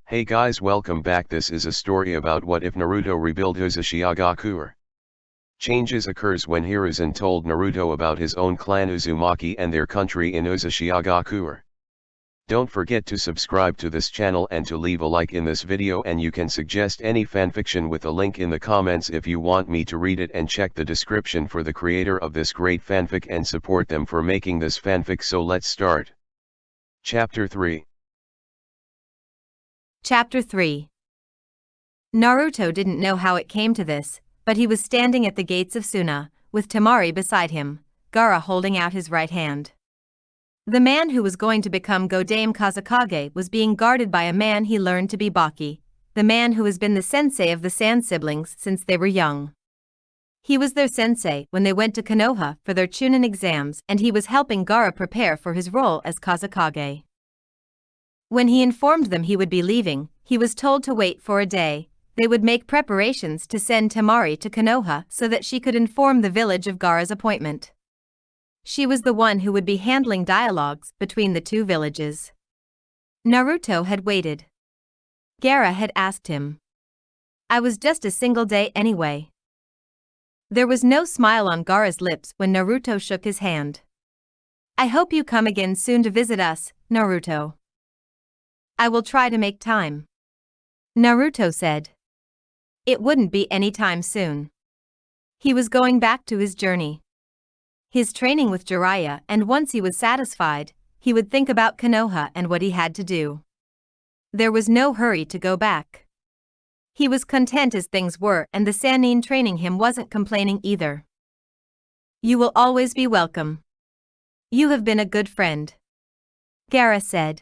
Hey guys, welcome back. This is a story about what if Naruto rebuilt Uzushiogakure. Changes occurs when Hiruzen told Naruto about his own clan Uzumaki and their country in Uzushiogakure. Don't forget to subscribe to this channel and to leave a like in this video, and you can suggest any fanfiction with a link in the comments if you want me to read it, and check the description for the creator of this great fanfic and support them for making this fanfic. So let's start. Chapter 3. Chapter 3. Naruto didn't know how it came to this, but he was standing at the gates of Suna, with Temari beside him, Gaara holding out his right hand. The man who was going to become Godame Kazekage was being guarded by a man he learned to be Baki, the man who has been the sensei of the Sand siblings since they were young. He was their sensei when they went to Konoha for their Chunin exams, and he was helping Gaara prepare for his role as Kazekage. When he informed them he would be leaving, he was told to wait for a day. They would make preparations to send Temari to Konoha so that she could inform the village of Gaara's appointment. She was the one who would be handling dialogues between the two villages. Naruto had waited. Gaara had asked him. "I was just a single day anyway." There was no smile on Gaara's lips when Naruto shook his hand. "I hope you come again soon to visit us, Naruto." "I will try to make time," Naruto said. It wouldn't be any time soon. He was going back to his journey, his training with Jiraiya, and once he was satisfied, he would think about Konoha and what he had to do. There was no hurry to go back. He was content as things were, and the Sannin training him wasn't complaining either. "You will always be welcome. You have been a good friend," Gaara said.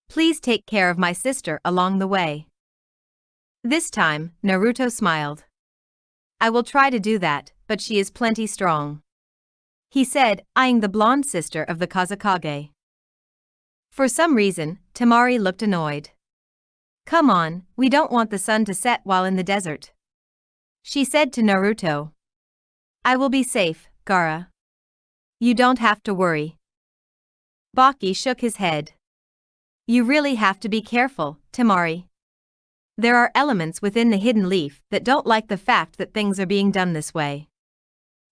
"Please take care of my sister along the way." This time, Naruto smiled. "I will try to do that, but she is plenty strong," he said, eyeing the blonde sister of the Kazekage. For some reason, Temari looked annoyed. "Come on, we don't want the sun to set while in the desert," she said to Naruto. "I will be safe, Gaara. You don't have to worry." Baki shook his head. "You really have to be careful, Temari. There are elements within the hidden leaf that don't like the fact that things are being done this way.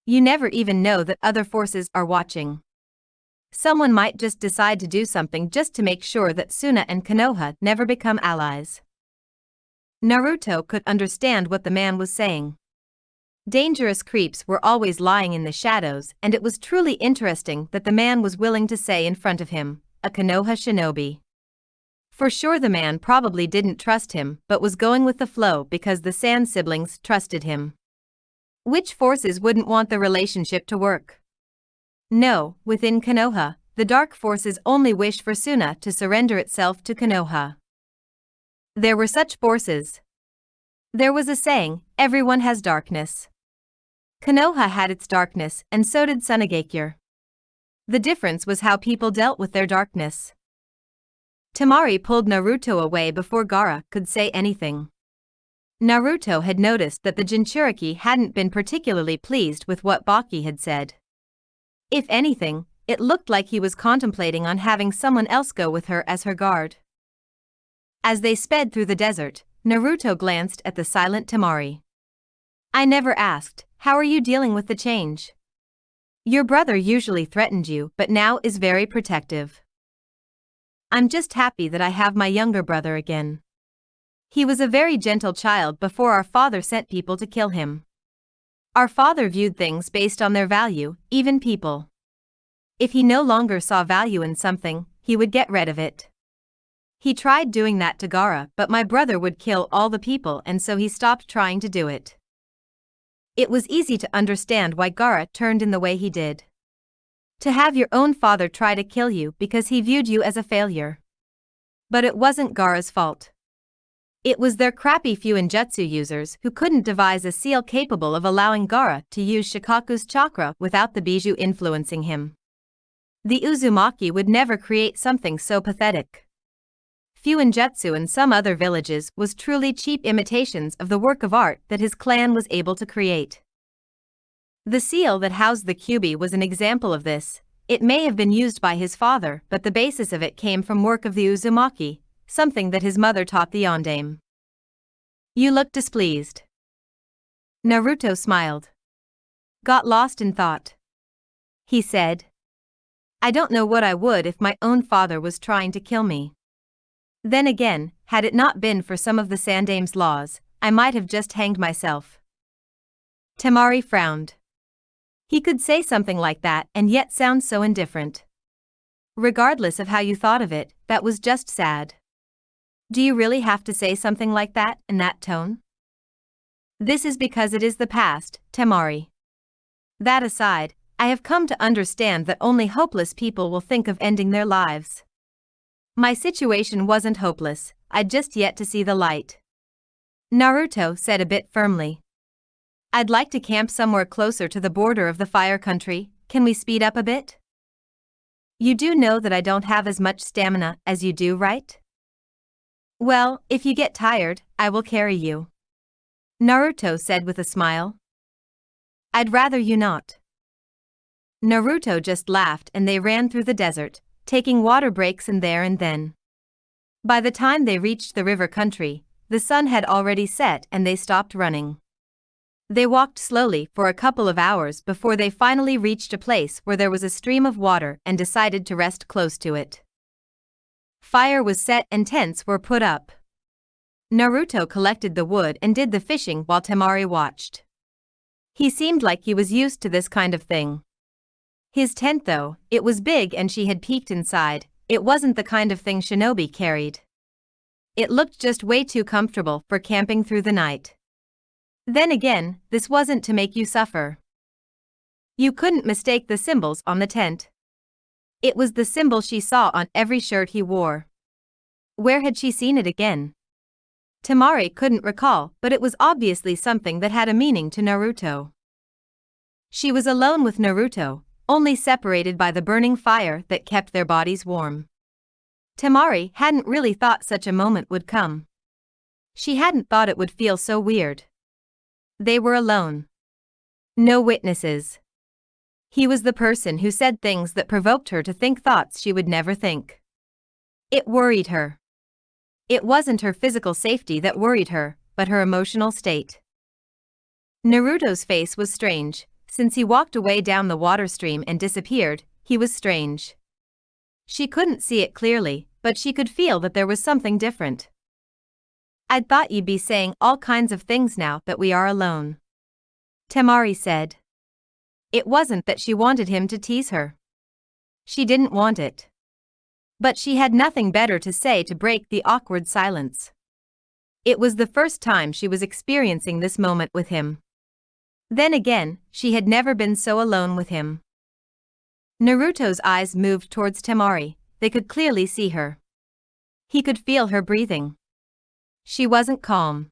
You never even know that other forces are watching. Someone might just decide to do something just to make sure that Suna and Konoha never become allies." Naruto could understand what the man was saying. Dangerous creeps were always lying in the shadows, and it was truly interesting that the man was willing to say in front of him, a Konoha shinobi. For sure the man probably didn't trust him, but was going with the flow because the Sand siblings trusted him. Which forces wouldn't want the relationship to work? No, within Konoha, the dark forces only wish for Suna to surrender itself to Konoha. There were such forces. There was a saying, everyone has darkness. Konoha had its darkness, and so did Sunagakure. The difference was how people dealt with their darkness. Temari pulled Naruto away before Gaara could say anything. Naruto had noticed that the Jinchuriki hadn't been particularly pleased with what Baki had said. If anything, it looked like he was contemplating on having someone else go with her as her guard. As they sped through the desert, Naruto glanced at the silent Temari. "I never asked, how are you dealing with the change? Your brother usually threatened you, but now is very protective." "I'm just happy that I have my younger brother again. He was a very gentle child before our father sent people to kill him. Our father viewed things based on their value, even people. If he no longer saw value in something, he would get rid of it. He tried doing that to Gaara, but my brother would kill all the people, and so he stopped trying to do it." It was easy to understand why Gaara turned in the way he did. To have your own father try to kill you because he viewed you as a failure. But it wasn't Gaara's fault. It was their crappy Fuinjutsu users who couldn't devise a seal capable of allowing Gaara to use Shikaku's chakra without the bijou influencing him. The Uzumaki would never create something so pathetic. Fuinjutsu and some other villages was truly cheap imitations of the work of art that his clan was able to create. The seal that housed the Kyuubi was an example of this. It may have been used by his father, but the basis of it came from work of the Uzumaki, something that his mother taught the yondaime. You look displeased. Naruto smiled. Got lost in thought. He said. I don't know what I would if my own father was trying to kill me. Then again, had it not been for some of the Sandaime's laws, I might have just hanged myself. Temari frowned. He could say something like that and yet sound so indifferent. Regardless of how you thought of it, that was just sad. Do you really have to say something like that in that tone? This is because it is the past, Temari. That aside, I have come to understand that only hopeless people will think of ending their lives. My situation wasn't hopeless, I'd just yet to see the light. Naruto said a bit firmly. I'd like to camp somewhere closer to the border of the fire country, can we speed up a bit? You do know that I don't have as much stamina as you do, right? Well, if you get tired, I will carry you. Naruto said with a smile. I'd rather you not. Naruto just laughed and they ran through the desert, taking water breaks in there and then. By the time they reached the river country, the sun had already set and they stopped running. They walked slowly for a couple of hours before they finally reached a place where there was a stream of water and decided to rest close to it. Fire was set and tents were put up. Naruto collected the wood and did the fishing while Temari watched. He seemed like he was used to this kind of thing. His tent though, it was big and she had peeked inside, it wasn't the kind of thing shinobi carried. It looked just way too comfortable for camping through the night. Then again, this wasn't to make you suffer. You couldn't mistake the symbols on the tent. It was the symbol she saw on every shirt he wore. Where had she seen it again? Temari couldn't recall, but it was obviously something that had a meaning to Naruto. She was alone with Naruto, only separated by the burning fire that kept their bodies warm. Temari hadn't really thought such a moment would come. She hadn't thought it would feel so weird. They were alone. No witnesses. He was the person who said things that provoked her to think thoughts she would never think. It worried her. It wasn't her physical safety that worried her, but her emotional state. Naruto's face was strange. Since he walked away down the water stream and disappeared, he was strange. She couldn't see it clearly, but she could feel that there was something different. I'd thought you'd be saying all kinds of things now that we are alone. Temari said. It wasn't that she wanted him to tease her. She didn't want it. But she had nothing better to say to break the awkward silence. It was the first time she was experiencing this moment with him. Then again, she had never been so alone with him. Naruto's eyes moved towards Temari, they could clearly see her. He could feel her breathing. She wasn't calm.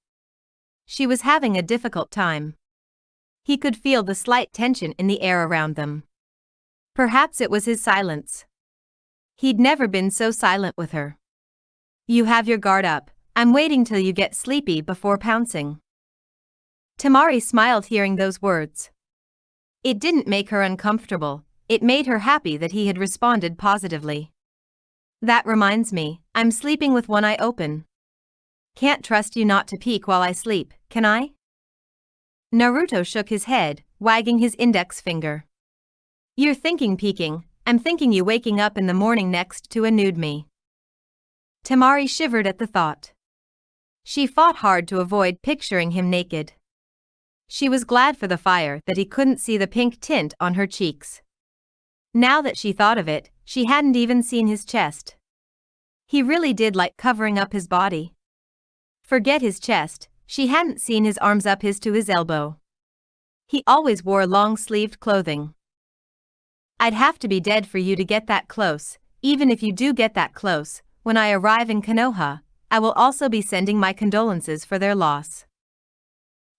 She was having a difficult time. He could feel the slight tension in the air around them. Perhaps it was his silence. He'd never been so silent with her. You have your guard up, I'm waiting till you get sleepy before pouncing. Temari smiled hearing those words. It didn't make her uncomfortable, it made her happy that he had responded positively. That reminds me, I'm sleeping with one eye open. Can't trust you not to peek while I sleep, can I? Naruto shook his head, wagging his index finger. You're thinking peeking, I'm thinking you waking up in the morning next to a nude me. Temari shivered at the thought. She fought hard to avoid picturing him naked. She was glad for the fire that he couldn't see the pink tint on her cheeks. Now that she thought of it, she hadn't even seen his chest. He really did like covering up his body. Forget his chest, she hadn't seen his arms up his to his elbow. He always wore long-sleeved clothing. I'd have to be dead for you to get that close. Even if you do get that close, when I arrive in Konoha, I will also be sending my condolences for their loss.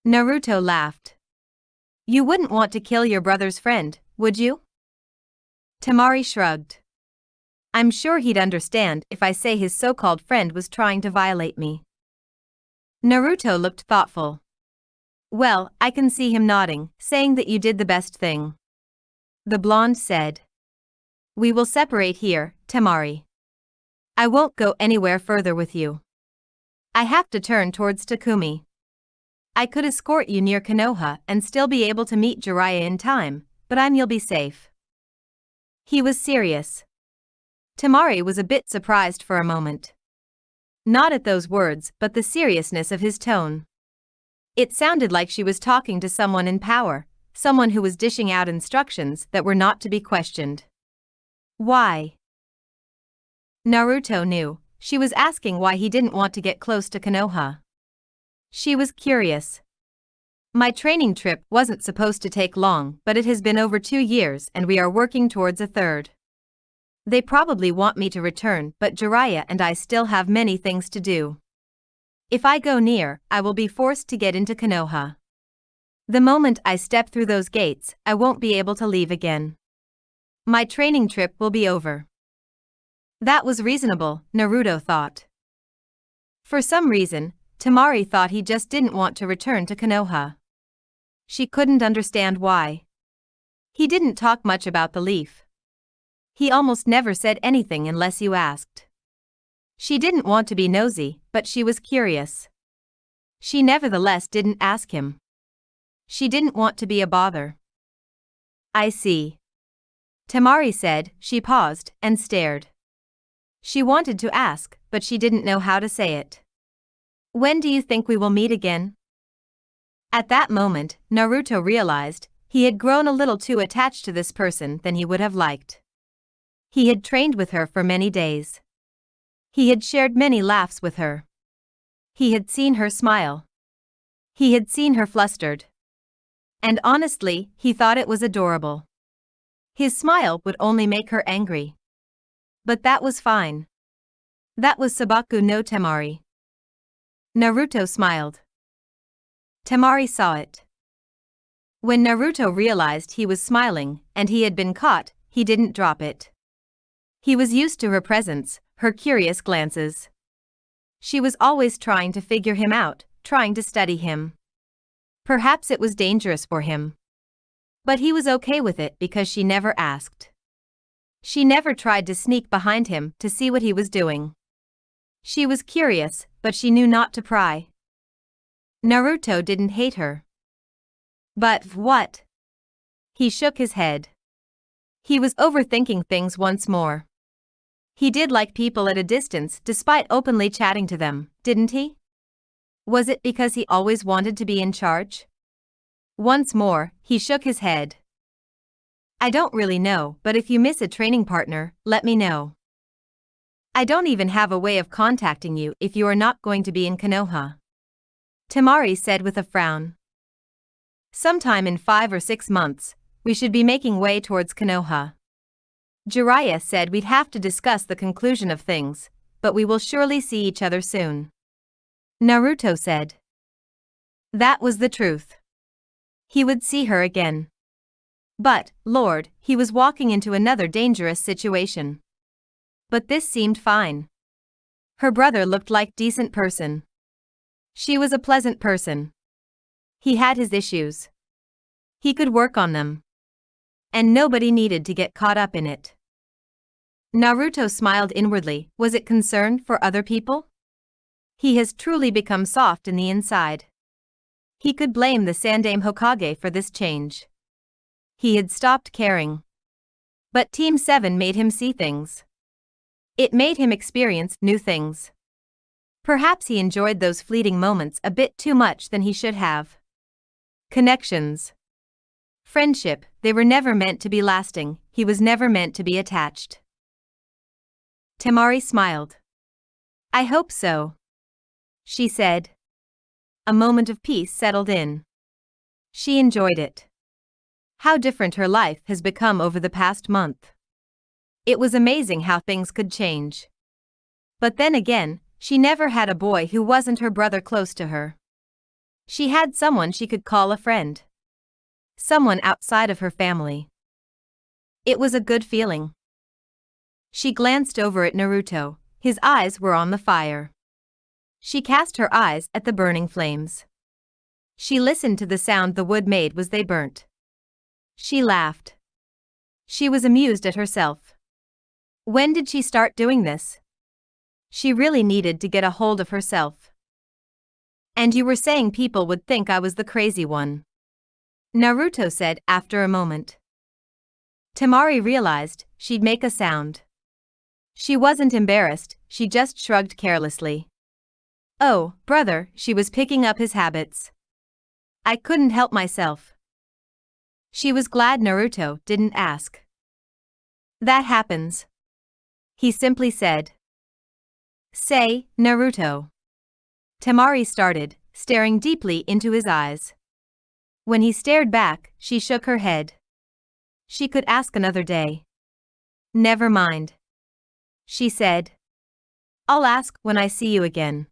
Naruto laughed. You wouldn't want to kill your brother's friend, would you? Temari shrugged. I'm sure he'd understand if I say his so-called friend was trying to violate me. Naruto looked thoughtful. Well, I can see him nodding, saying that you did the best thing. The blonde said. We will separate here, Temari. I won't go anywhere further with you. I have to turn towards Takumi. I could escort you near Konoha and still be able to meet Jiraiya in time, but you'll be safe. He was serious. Temari was a bit surprised for a moment. Not at those words, but the seriousness of his tone. It sounded like she was talking to someone in power, someone who was dishing out instructions that were not to be questioned. Why? Naruto knew. She was asking why he didn't want to get close to Konoha. She was curious. My training trip wasn't supposed to take long, but it has been over 2 years and we are working towards a third. They probably want me to return, but Jiraiya and I still have many things to do. If I go near, I will be forced to get into Konoha. The moment I step through those gates, I won't be able to leave again. My training trip will be over. That was reasonable, Naruto thought. For some reason, Temari thought he just didn't want to return to Konoha. She couldn't understand why. He didn't talk much about the leaf. He almost never said anything unless you asked. She didn't want to be nosy, but she was curious. She nevertheless didn't ask him. She didn't want to be a bother. I see. Temari said. She paused and stared. She wanted to ask, but she didn't know how to say it. When do you think we will meet again? At that moment, Naruto realized he had grown a little too attached to this person than he would have liked. He had trained with her for many days. He had shared many laughs with her. He had seen her smile. He had seen her flustered. And honestly, he thought it was adorable. His smile would only make her angry. But that was fine. That was Sabaku no Temari. Naruto smiled. Temari saw it. When Naruto realized he was smiling and he had been caught, he didn't drop it. He was used to her presence, her curious glances. She was always trying to figure him out, trying to study him. Perhaps it was dangerous for him. But he was okay with it because she never asked. She never tried to sneak behind him to see what he was doing. She was curious, but she knew not to pry. Naruto didn't hate her. But what? He shook his head. He was overthinking things once more. He did like people at a distance despite openly chatting to them, didn't he? Was it because he always wanted to be in charge? Once more, he shook his head. I don't really know, but if you miss a training partner, let me know. I don't even have a way of contacting you if you are not going to be in Konoha. Temari said with a frown. Sometime in 5 or 6 months, we should be making way towards Konoha. Jiraiya said we'd have to discuss the conclusion of things, but we will surely see each other soon. Naruto said. That was the truth. He would see her again. But, Lord, he was walking into another dangerous situation. But this seemed fine. Her brother looked like decent person. She was a pleasant person. He had his issues. He could work on them. And nobody needed to get caught up in it. Naruto smiled inwardly. Was it concern for other people? He has truly become soft in the inside. He could blame the Sandaime Hokage for this change. He had stopped caring. But Team 7 made him see things. It made him experience new things. Perhaps he enjoyed those fleeting moments a bit too much than he should have. Connections. Friendship, they were never meant to be lasting, he was never meant to be attached. Temari smiled. I hope so. She said. A moment of peace settled in. She enjoyed it. How different her life has become over the past month. It was amazing how things could change. But then again, she never had a boy who wasn't her brother close to her. She had someone she could call a friend. Someone outside of her family. It was a good feeling. She glanced over at Naruto. His eyes were on the fire. She cast her eyes at the burning flames. She listened to the sound the wood made as they burnt. She laughed. She was amused at herself. When did she start doing this? She really needed to get a hold of herself. And you were saying people would think I was the crazy one, Naruto said after a moment. Temari realized she'd make a sound. She wasn't embarrassed, she just shrugged carelessly. Oh, brother, she was picking up his habits. I couldn't help myself. She was glad Naruto didn't ask. That happens, he simply said. Say, Naruto. Temari started, staring deeply into his eyes. When he stared back, she shook her head. She could ask another day. Never mind, she said. I'll ask when I see you again.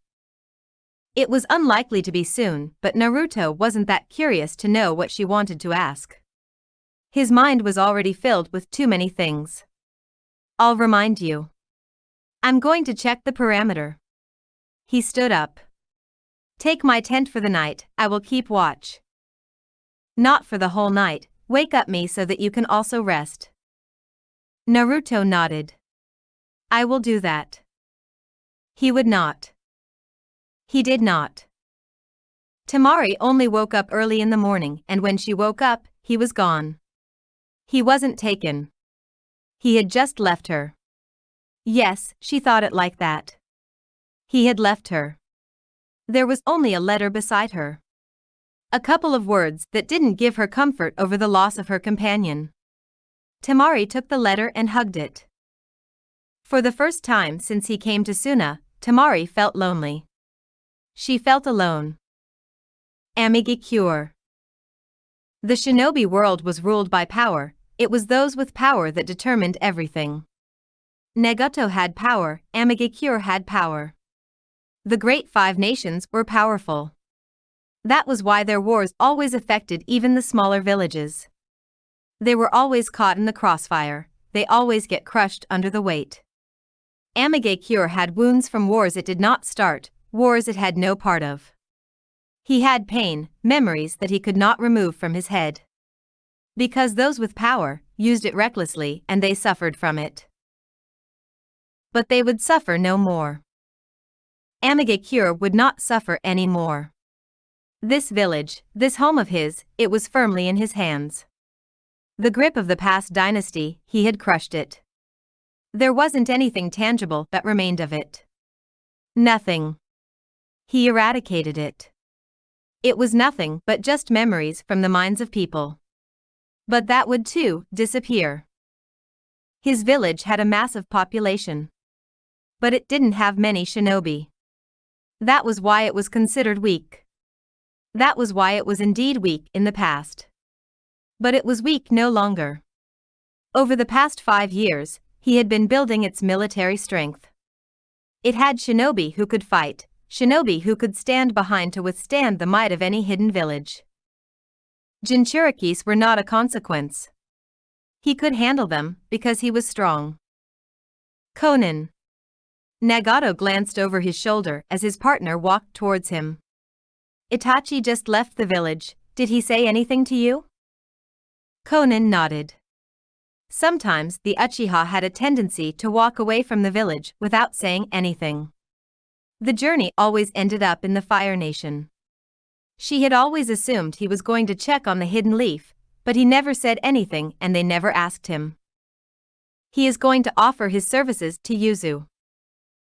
It was unlikely to be soon, but Naruto wasn't that curious to know what she wanted to ask. His mind was already filled with too many things. I'll remind you. I'm going to check the perimeter. He stood up. Take my tent for the night, I will keep watch. Not for the whole night, wake up me so that you can also rest. Naruto nodded. I will do that. He would not. He did not. Temari only woke up early in the morning, and when she woke up, he was gone. He wasn't taken. He had just left her. Yes, she thought it like that. He had left her. There was only a letter beside her. A couple of words that didn't give her comfort over the loss of her companion. Temari took the letter and hugged it. For the first time since he came to Suna, Temari felt lonely. She felt alone. Amigakure. The shinobi world was ruled by power, it was those with power that determined everything. Nagato had power, Amigakure had power. The great five nations were powerful. That was why their wars always affected even the smaller villages. They were always caught in the crossfire, they always get crushed under the weight. Amigakure had wounds from wars it did not start, wars it had no part of. He had pain, memories that he could not remove from his head. Because those with power used it recklessly and they suffered from it. But they would suffer no more. Amigakure would not suffer any more. This village, this home of his, it was firmly in his hands. The grip of the past dynasty, he had crushed it. There wasn't anything tangible that remained of it. Nothing. He eradicated it. It was nothing but just memories from the minds of people. But that would too disappear. His village had a massive population. But it didn't have many shinobi. That was why it was considered weak. That was why it was indeed weak in the past. But it was weak no longer. Over the past 5 years, he had been building its military strength. It had shinobi who could fight, shinobi who could stand behind to withstand the might of any hidden village. Jinchurikis were not a consequence. He could handle them because he was strong. Konan. Nagato glanced over his shoulder as his partner walked towards him. Itachi just left the village, did he say anything to you? Konan nodded. Sometimes the Uchiha had a tendency to walk away from the village without saying anything. The journey always ended up in the Fire Nation. She had always assumed he was going to check on the hidden leaf, but he never said anything and they never asked him. He is going to offer his services to Yuzu.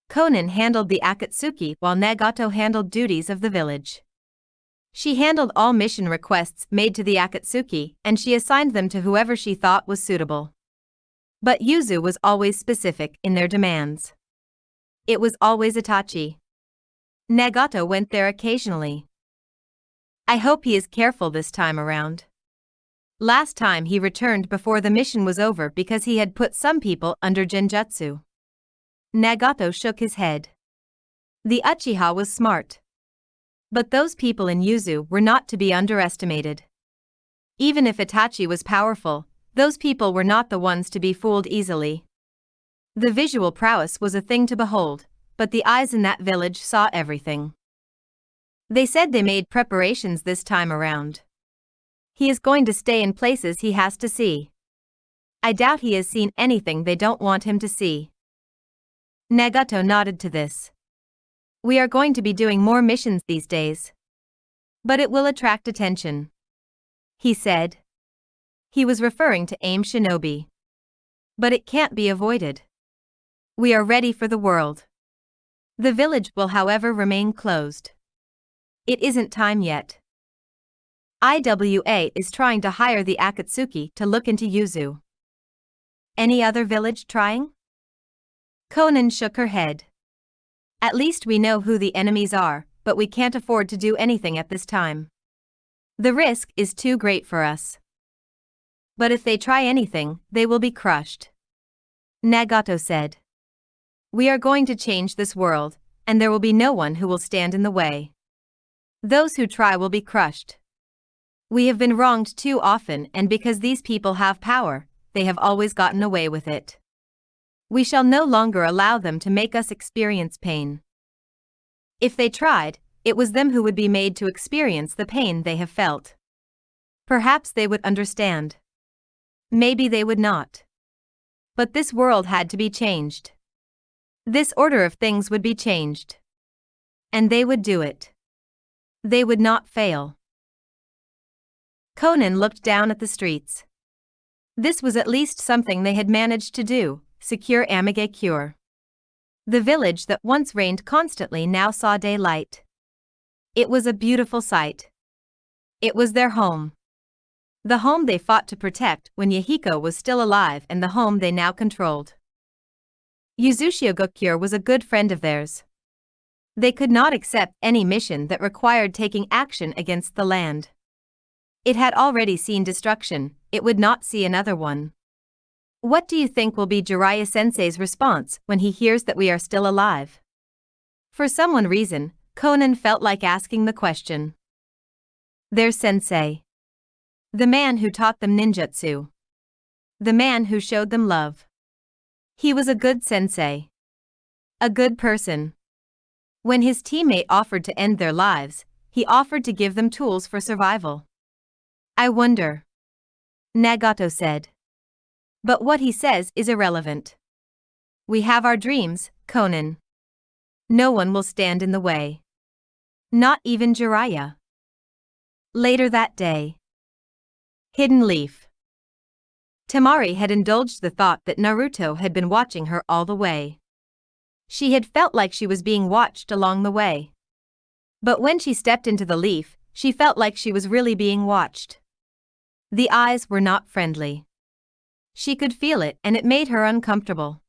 Konan handled the Akatsuki while Nagato handled duties of the village. She handled all mission requests made to the Akatsuki and she assigned them to whoever she thought was suitable. But Yuzu was always specific in their demands. It was always Itachi. Nagato went there occasionally. I hope he is careful this time around. Last time he returned before the mission was over because he had put some people under genjutsu. Nagato shook his head. The Uchiha was smart. But those people in Yuzu were not to be underestimated. Even if Itachi was powerful, those people were not the ones to be fooled easily. The visual prowess was a thing to behold, but the eyes in that village saw everything. They said they made preparations this time around. He is going to stay in places he has to see. I doubt he has seen anything they don't want him to see. Nagato nodded to this. We are going to be doing more missions these days. But it will attract attention, he said. He was referring to AIM Shinobi. But it can't be avoided. We are ready for the world. The village will, however, remain closed. It isn't time yet. IWA is trying to hire the Akatsuki to look into Yuzu. Any other village trying? Conan shook her head. At least we know who the enemies are, but we can't afford to do anything at this time. The risk is too great for us. But if they try anything, they will be crushed. Nagato said. We are going to change this world, and there will be no one who will stand in the way. Those who try will be crushed. We have been wronged too often, and because these people have power, they have always gotten away with it. We shall no longer allow them to make us experience pain. If they tried, it was them who would be made to experience the pain they have felt. Perhaps they would understand. Maybe they would not. But this world had to be changed. This order of things would be changed. And they would do it. They would not fail. Conan looked down at the streets. This was at least something they had managed to do, secure Amigakure. The village that once rained constantly now saw daylight. It was a beautiful sight. It was their home. The home they fought to protect when Yahiko was still alive, and the home they now controlled. Uzushiogakure was a good friend of theirs. They could not accept any mission that required taking action against the land. It had already seen destruction, it would not see another one. What do you think will be Jiraiya-sensei's response when he hears that we are still alive? For some reason, Conan felt like asking the question. Their sensei. The man who taught them ninjutsu. The man who showed them love. He was a good sensei. A good person. When his teammate offered to end their lives, he offered to give them tools for survival. I wonder. Nagato said. But what he says is irrelevant. We have our dreams, Conan. No one will stand in the way. Not even Jiraiya. Later that day. Hidden Leaf. Temari had indulged the thought that Naruto had been watching her all the way. She had felt like she was being watched along the way. But when she stepped into the leaf, she felt like she was really being watched. The eyes were not friendly. She could feel it, and it made her uncomfortable.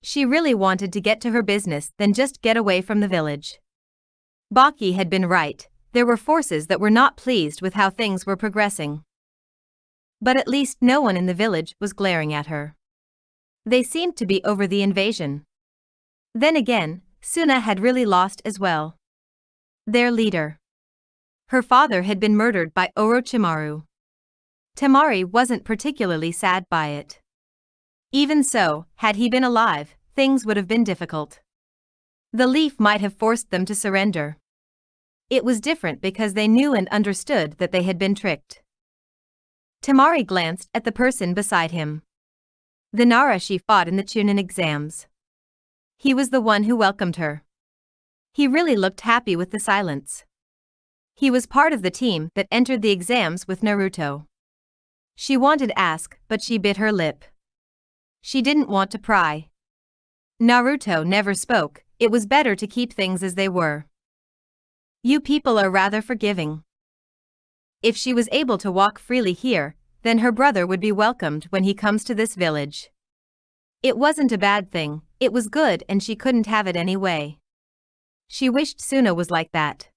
She really wanted to get to her business than just get away from the village. Baki had been right, there were forces that were not pleased with how things were progressing. But at least no one in the village was glaring at her. They seemed to be over the invasion. Then again, Suna had really lost as well. Their leader. Her father had been murdered by Orochimaru. Temari wasn't particularly sad by it. Even so, had he been alive, things would have been difficult. The leaf might have forced them to surrender. It was different because they knew and understood that they had been tricked. Temari glanced at the person beside him. The Nara she fought in the Chunin exams. He was the one who welcomed her. He really looked happy with the silence. He was part of the team that entered the exams with Naruto. She wanted to ask, but she bit her lip. She didn't want to pry. Naruto never spoke, it was better to keep things as they were. You people are rather forgiving. If she was able to walk freely here, then her brother would be welcomed when he comes to this village. It wasn't a bad thing, it was good, and she couldn't have it any way. She wished Suna was like that.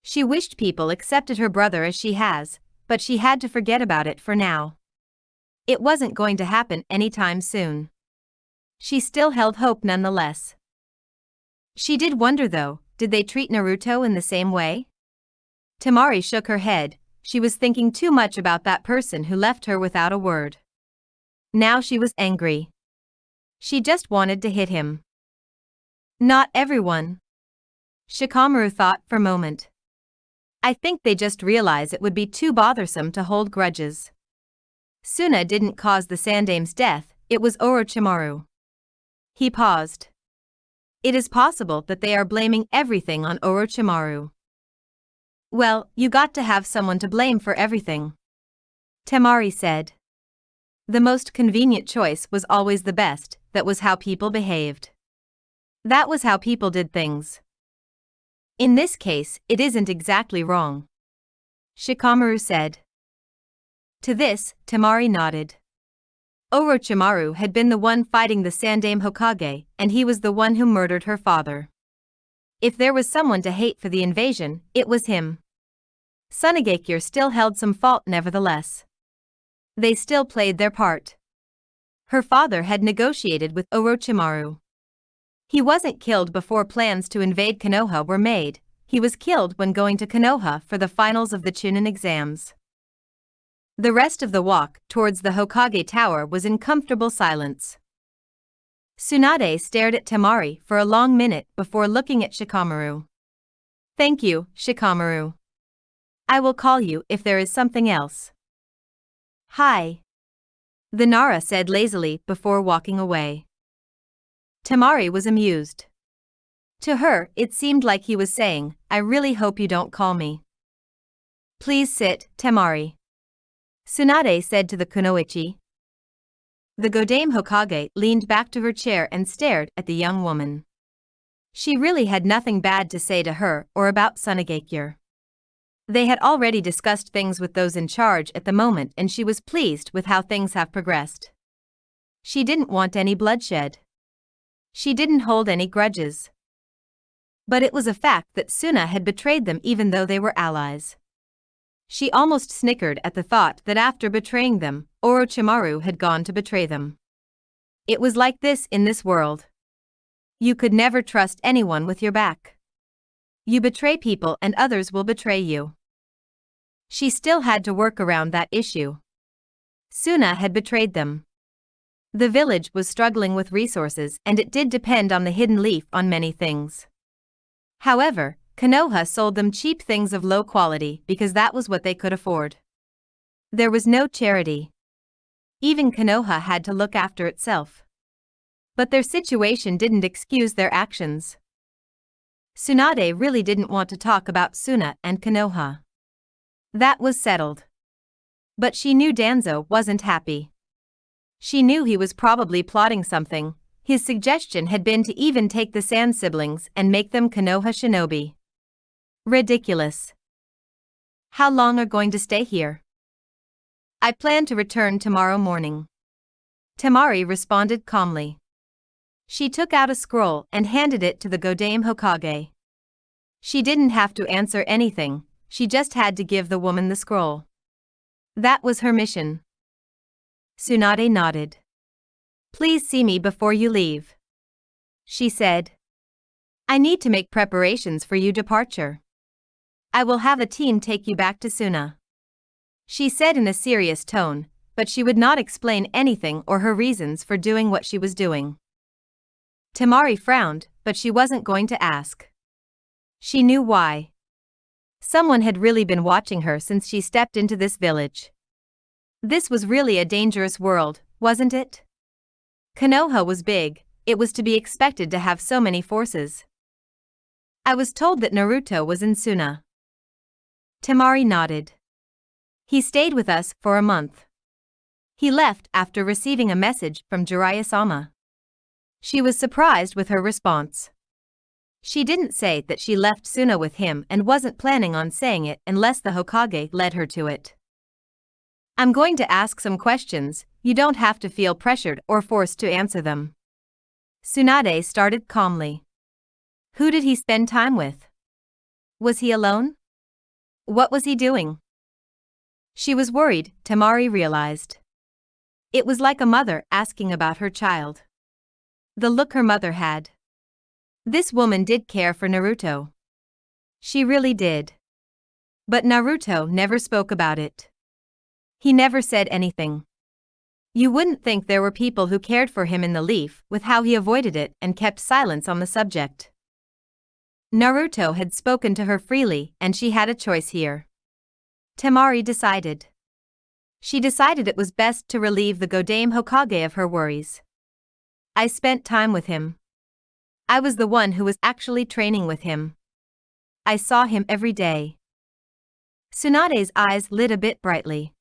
She wished people accepted her brother as she has, but she had to forget about it for now. It wasn't going to happen anytime soon. She still held hope nonetheless. She did wonder though, did they treat Naruto in the same way? Temari shook her head, she was thinking too much about that person who left her without a word. Now she was angry. She just wanted to hit him. Not everyone. Shikamaru thought for a moment. I think they just realize it would be too bothersome to hold grudges. Suna didn't cause the Sandame's death, it was Orochimaru. He paused. It is possible that they are blaming everything on Orochimaru. Well, you got to have someone to blame for everything, Temari said. The most convenient choice was always the best, that was how people behaved. That was how people did things. In this case, it isn't exactly wrong, Shikamaru said. To this, Temari nodded. Orochimaru had been the one fighting the Sandaime Hokage, and he was the one who murdered her father. If there was someone to hate for the invasion, it was him. Tsunagakure still held some fault nevertheless. They still played their part. Her father had negotiated with Orochimaru. He wasn't killed before plans to invade Konoha were made, he was killed when going to Konoha for the finals of the Chunin exams. The rest of the walk towards the Hokage Tower was in comfortable silence. Tsunade stared at Temari for a long minute before looking at Shikamaru. Thank you, Shikamaru. I will call you if there is something else. Hi. The Nara said lazily before walking away. Temari was amused. To her, it seemed like he was saying, I really hope you don't call me. Please sit, Temari, Tsunade said to the kunoichi. The Godaime Hokage leaned back to her chair and stared at the young woman. She really had nothing bad to say to her or about Tsunagakure. They had already discussed things with those in charge at the moment, and she was pleased with how things have progressed. She didn't want any bloodshed. She didn't hold any grudges. But it was a fact that Suna had betrayed them even though they were allies. She almost snickered at the thought that after betraying them, Orochimaru had gone to betray them. It was like this in this world. You could never trust anyone with your back. You betray people and others will betray you. She still had to work around that issue. Suna had betrayed them. The village was struggling with resources, and it did depend on the hidden leaf on many things. However, Konoha sold them cheap things of low quality because that was what they could afford. There was no charity. Even Konoha had to look after itself. But their situation didn't excuse their actions. Tsunade really didn't want to talk about Suna and Konoha. That was settled. But she knew Danzo wasn't happy. She knew he was probably plotting something. His suggestion had been to even take the Sand siblings and make them Konoha shinobi. Ridiculous. How long are going to stay here? I plan to return tomorrow morning, Temari responded calmly. She took out a scroll and handed it to the Godaime Hokage. She didn't have to answer anything, she just had to give the woman the scroll. That was her mission. Tsunade nodded. Please see me before you leave, she said. I need to make preparations for your departure. I will have a team take you back to Suna, she said in a serious tone, but she would not explain anything or her reasons for doing what she was doing. Temari frowned, but she wasn't going to ask. She knew why. Someone had really been watching her since she stepped into this village. This was really a dangerous world, wasn't it? Konoha was big, it was to be expected to have so many forces. I was told that Naruto was in Suna. Temari nodded. He stayed with us for a month. He left after receiving a message from Jiraiya-sama. She was surprised with her response. She didn't say that she left Suna with him and wasn't planning on saying it unless the Hokage led her to it. I'm going to ask some questions, you don't have to feel pressured or forced to answer them. Tsunade started calmly. Who did he spend time with? Was he alone? What was he doing? She was worried, Temari realized. It was like a mother asking about her child. The look her mother had. This woman did care for Naruto. She really did. But Naruto never spoke about it. He never said anything. You wouldn't think there were people who cared for him in the leaf with how he avoided it and kept silence on the subject. Naruto had spoken to her freely and she had a choice here. Temari decided. She decided it was best to relieve the Godaime Hokage of her worries. I spent time with him. I was the one who was actually training with him. I saw him every day. Tsunade's eyes lit a bit brightly.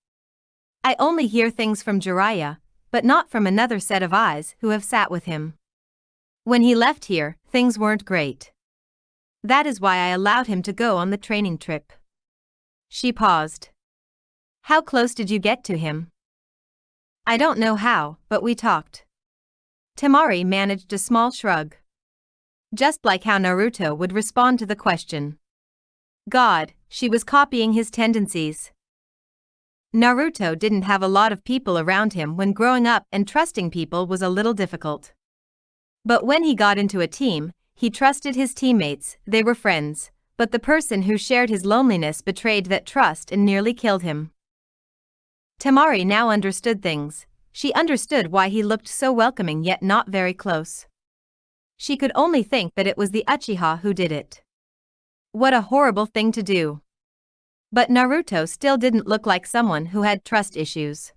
I only hear things from Jiraiya, but not from another set of eyes who have sat with him. When he left here, things weren't great. That is why I allowed him to go on the training trip. She paused. How close did you get to him? I don't know how, but we talked. Temari managed a small shrug. Just like how Naruto would respond to the question. God, she was copying his tendencies. Naruto didn't have a lot of people around him when growing up, and trusting people was a little difficult. But when he got into a team, he trusted his teammates, they were friends, but the person who shared his loneliness betrayed that trust and nearly killed him. Temari now understood things. She understood why he looked so welcoming yet not very close. She could only think that it was the Uchiha who did it. What a horrible thing to do. But Naruto still didn't look like someone who had trust issues.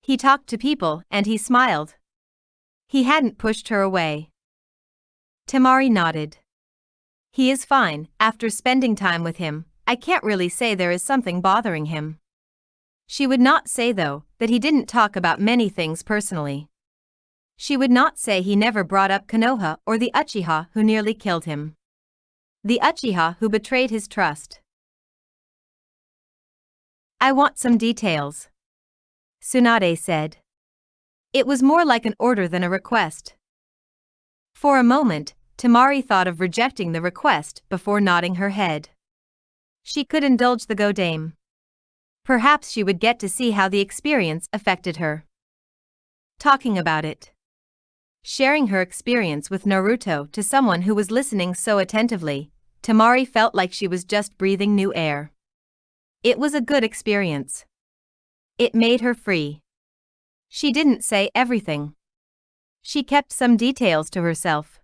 He talked to people and he smiled. He hadn't pushed her away. Temari nodded. He is fine. After spending time with him, I can't really say there is something bothering him. She would not say, though, that he didn't talk about many things personally. She would not say he never brought up Konoha or the Uchiha who nearly killed him. The Uchiha who betrayed his trust. I want some details, Tsunade said. It was more like an order than a request. For a moment, Temari thought of rejecting the request before nodding her head. She could indulge the Godame. Perhaps she would get to see how the experience affected her. Talking about it. Sharing her experience with Naruto to someone who was listening so attentively, Temari felt like she was just breathing new air. It was a good experience. It made her free. She didn't say everything. She kept some details to herself.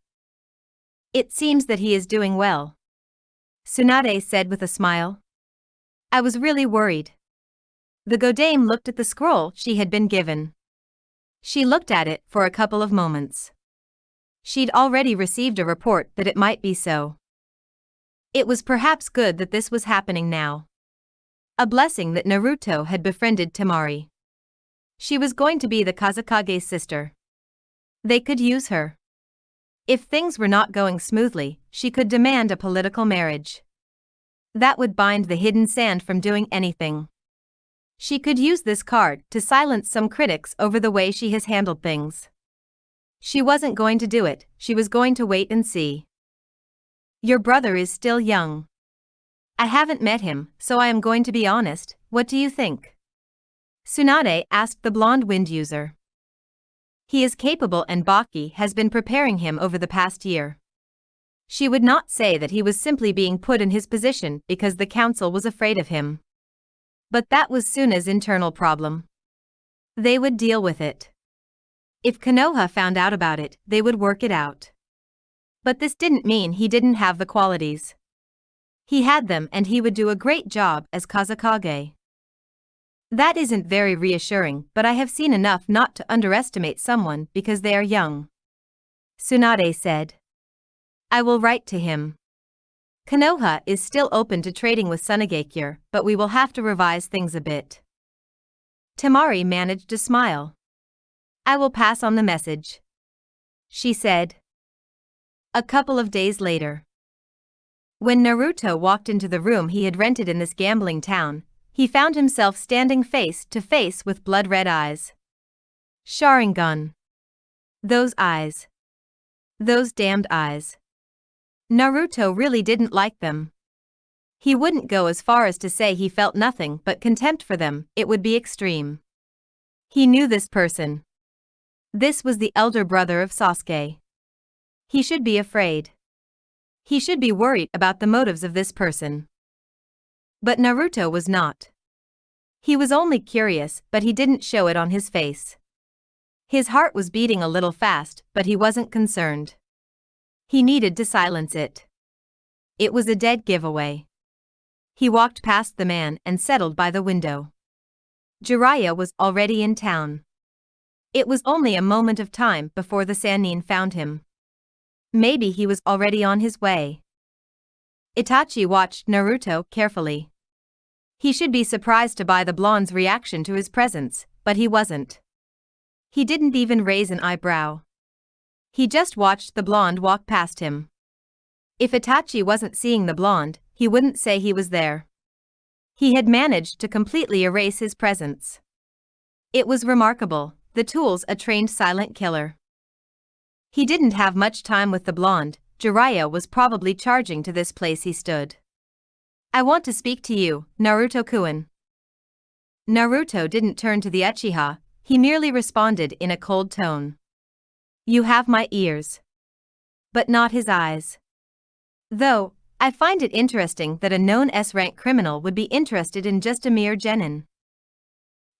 It seems that he is doing well, Tsunade said with a smile. I was really worried. The Godame looked at the scroll she had been given. She looked at it for a couple of moments. She'd already received a report that it might be so. It was perhaps good that this was happening now. A blessing that Naruto had befriended Temari. She was going to be the Kazekage's sister. They could use her. If things were not going smoothly, she could demand a political marriage. That would bind the hidden sand from doing anything. She could use this card to silence some critics over the way she has handled things. She wasn't going to do it, she was going to wait and see. Your brother is still young. I haven't met him, so I am going to be honest. What do you think? Tsunade asked the blonde wind user. He is capable and Baki has been preparing him over the past year. She would not say that he was simply being put in his position because the council was afraid of him. But that was Suna's internal problem. They would deal with it. If Konoha found out about it, they would work it out. But this didn't mean he didn't have the qualities. He had them and he would do a great job as Kazekage. That isn't very reassuring, but I have seen enough not to underestimate someone because they are young, Tsunade said. I will write to him. Konoha is still open to trading with Uzushiogakure, but we will have to revise things a bit. Temari managed to smile. I will pass on the message, she said. A couple of days later. When Naruto walked into the room he had rented in this gambling town, he found himself standing face to face with blood-red eyes. Sharingan. Those eyes. Those damned eyes. Naruto really didn't like them. He wouldn't go as far as to say he felt nothing but contempt for them, it would be extreme. He knew this person. This was the elder brother of Sasuke. He should be afraid. He should be worried about the motives of this person. But Naruto was not. He was only curious, but he didn't show it on his face. His heart was beating a little fast, but he wasn't concerned. He needed to silence it. It was a dead giveaway. He walked past the man and settled by the window. Jiraiya was already in town. It was only a moment of time before the Sannin found him. Maybe he was already on his way. Itachi watched Naruto carefully. He should be surprised by the blonde's reaction to his presence, but he wasn't. He didn't even raise an eyebrow. He just watched the blonde walk past him. If Itachi wasn't seeing the blonde, he wouldn't say he was there. He had managed to completely erase his presence. It was remarkable, the tool's a trained silent killer. He didn't have much time with the blonde. Jiraiya was probably charging to this place he stood. I want to speak to you, Naruto-kun. Naruto didn't turn to the Uchiha, he merely responded in a cold tone. You have my ears. But not his eyes. Though, I find it interesting that a known S-rank criminal would be interested in just a mere genin.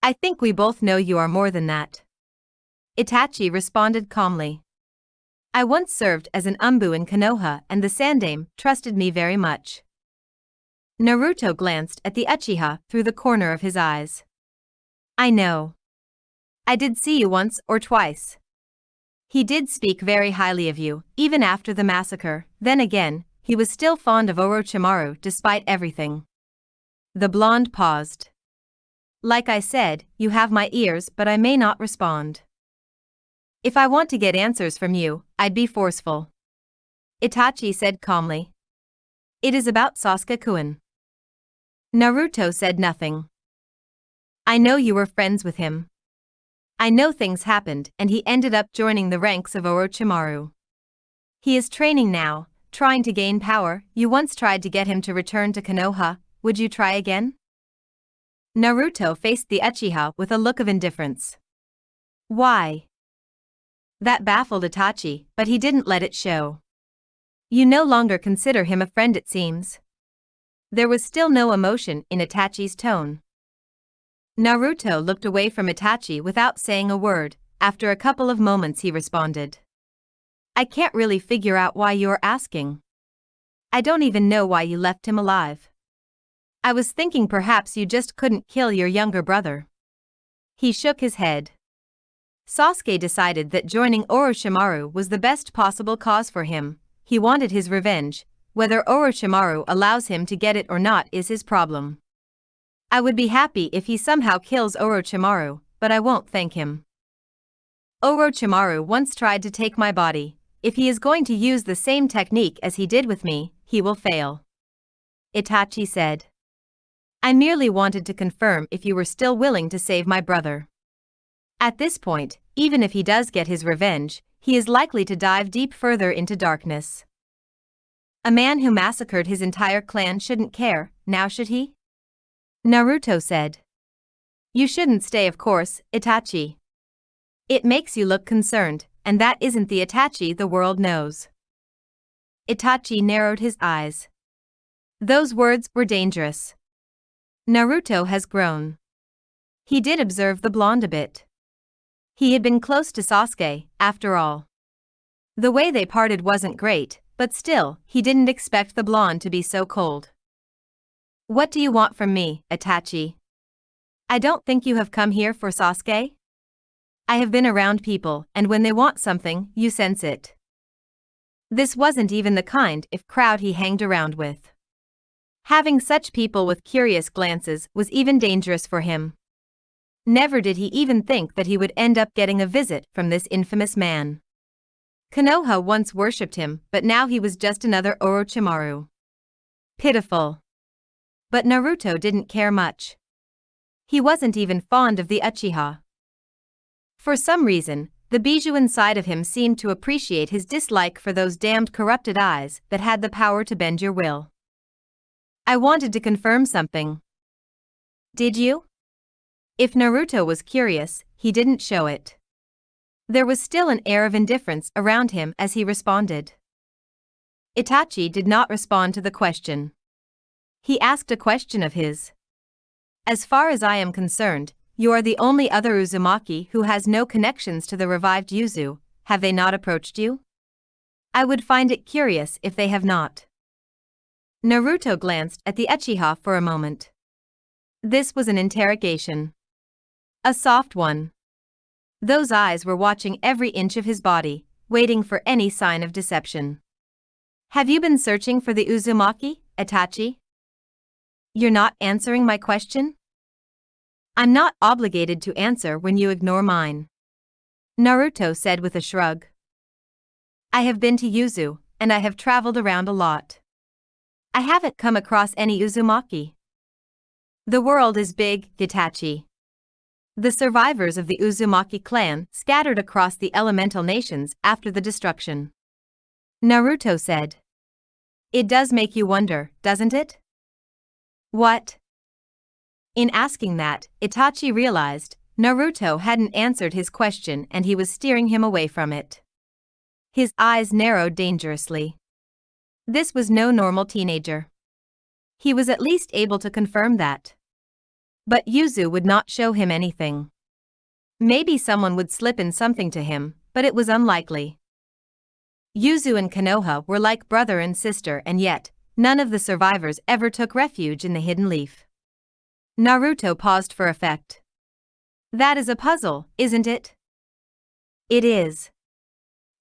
I think we both know you are more than that. Itachi responded calmly. I once served as an umbu in Konoha and the Sandaime trusted me very much. Naruto glanced at the Uchiha through the corner of his eyes. I know. I did see you once or twice. He did speak very highly of you, even after the massacre. Then again, he was still fond of Orochimaru despite everything. The blonde paused. Like I said, you have my ears, but I may not respond. If I want to get answers from you, I'd be forceful. Itachi said calmly. It is about Sasuke-kun. Naruto said nothing. I know you were friends with him. I know things happened and he ended up joining the ranks of Orochimaru. He is training now, trying to gain power. You once tried to get him to return to Konoha, would you try again? Naruto faced the Uchiha with a look of indifference. Why? That baffled Itachi, but he didn't let it show. You no longer consider him a friend, it seems. There was still no emotion in Itachi's tone. Naruto looked away from Itachi without saying a word. After a couple of moments he responded. I can't really figure out why you're asking. I don't even know why you left him alive. I was thinking perhaps you just couldn't kill your younger brother. He shook his head. Sasuke decided that joining Orochimaru was the best possible cause for him. He wanted his revenge. Whether Orochimaru allows him to get it or not is his problem. I would be happy if he somehow kills Orochimaru, but I won't thank him. Orochimaru once tried to take my body. If he is going to use the same technique as he did with me, he will fail. Itachi said. I merely wanted to confirm if you were still willing to save my brother. At this point, even if he does get his revenge, he is likely to dive deep further into darkness. A man who massacred his entire clan shouldn't care, now should he? Naruto said. You shouldn't stay, of course, Itachi. It makes you look concerned, and that isn't the Itachi the world knows. Itachi narrowed his eyes. Those words were dangerous. Naruto has grown. He did observe the blonde a bit. He had been close to Sasuke, after all. The way they parted wasn't great, but still, he didn't expect the blonde to be so cold. What do you want from me, Itachi? I don't think you have come here for Sasuke? I have been around people, and when they want something, you sense it. This wasn't even the kind of crowd he hanged around with. Having such people with curious glances was even dangerous for him. Never did he even think that he would end up getting a visit from this infamous man. Konoha once worshipped him, but now he was just another Orochimaru. Pitiful. But Naruto didn't care much. He wasn't even fond of the Uchiha. For some reason, the Bijuan side of him seemed to appreciate his dislike for those damned corrupted eyes that had the power to bend your will. I wanted to confirm something. Did you? If Naruto was curious, he didn't show it. There was still an air of indifference around him as he responded. Itachi did not respond to the question. He asked a question of his. As far as I am concerned, you are the only other Uzumaki who has no connections to the revived Yuzu. Have they not approached you? I would find it curious if they have not. Naruto glanced at the Uchiha for a moment. This was an interrogation. A soft one. Those eyes were watching every inch of his body, waiting for any sign of deception. Have you been searching for the Uzumaki, Itachi? You're not answering my question? I'm not obligated to answer when you ignore mine. Naruto said with a shrug. I have been to Yuzu, and I have traveled around a lot. I haven't come across any Uzumaki. The world is big, Itachi. The survivors of the Uzumaki clan scattered across the elemental nations after the destruction. Naruto said. It does make you wonder, doesn't it? What? In asking that, Itachi realized Naruto hadn't answered his question and he was steering him away from it. His eyes narrowed dangerously. This was no normal teenager. He was at least able to confirm that. But Yuzu would not show him anything. Maybe someone would slip in something to him, but it was unlikely. Yuzu and Konoha were like brother and sister, and yet, none of the survivors ever took refuge in the hidden leaf. Naruto paused for effect. That is a puzzle, isn't it? It is.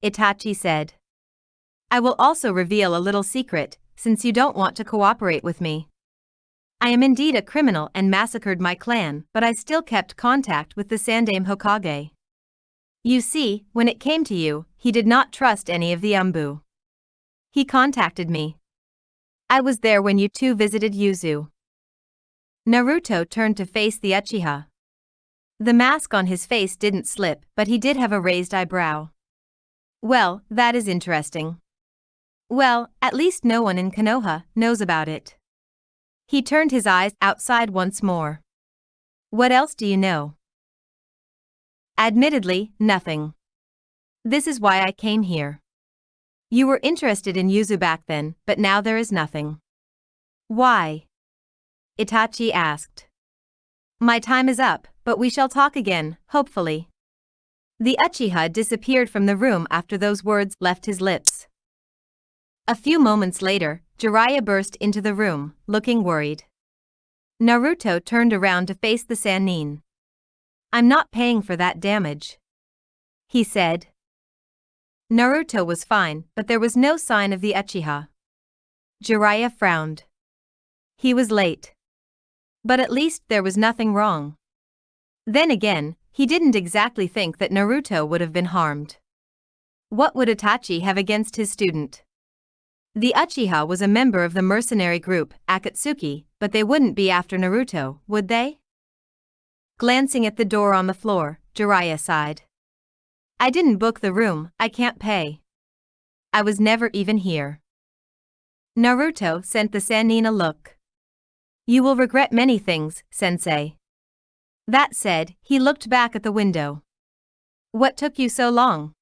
Itachi said. I will also reveal a little secret, since you don't want to cooperate with me. I am indeed a criminal and massacred my clan, but I still kept contact with the Sandaime Hokage. You see, when it came to you, he did not trust any of the Umbu. He contacted me. I was there when you two visited Yuzu. Naruto turned to face the Uchiha. The mask on his face didn't slip, but he did have a raised eyebrow. Well, that is interesting. Well, at least no one in Konoha knows about it. He turned his eyes outside once more. What else do you know? Admittedly, nothing. This is why I came here. You were interested in Yuzu back then, but now there is nothing. Why? Itachi asked. My time is up, but we shall talk again, hopefully. The Uchiha disappeared from the room after those words left his lips. A few moments later, Jiraiya burst into the room, looking worried. Naruto turned around to face the Sannin. I'm not paying for that damage, he said. Naruto was fine, but there was no sign of the Uchiha. Jiraiya frowned. He was late. But at least there was nothing wrong. Then again, he didn't exactly think that Naruto would have been harmed. What would Itachi have against his student? The Uchiha was a member of the mercenary group, Akatsuki, but they wouldn't be after Naruto, would they? Glancing at the door on the floor, Jiraiya sighed. I didn't book the room, I can't pay. I was never even here. Naruto sent the Sannin a look. You will regret many things, sensei. That said, he looked back at the window. What took you so long?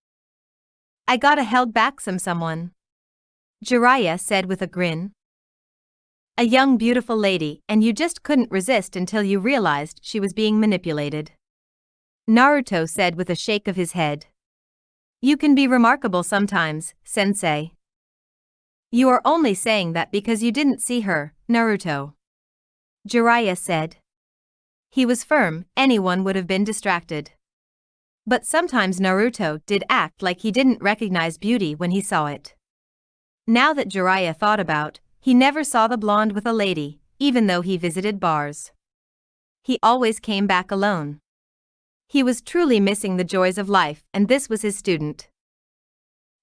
I gotta held back someone. Jiraiya said with a grin. A young beautiful lady, and you just couldn't resist until you realized she was being manipulated. Naruto said with a shake of his head. You can be remarkable sometimes, sensei. You are only saying that because you didn't see her, Naruto. Jiraiya said. He was firm, anyone would have been distracted. But sometimes Naruto did act like he didn't recognize beauty when he saw it. Now that Jiraiya thought about, he never saw the blonde with a lady, even though he visited bars. He always came back alone. He was truly missing the joys of life, and this was his student.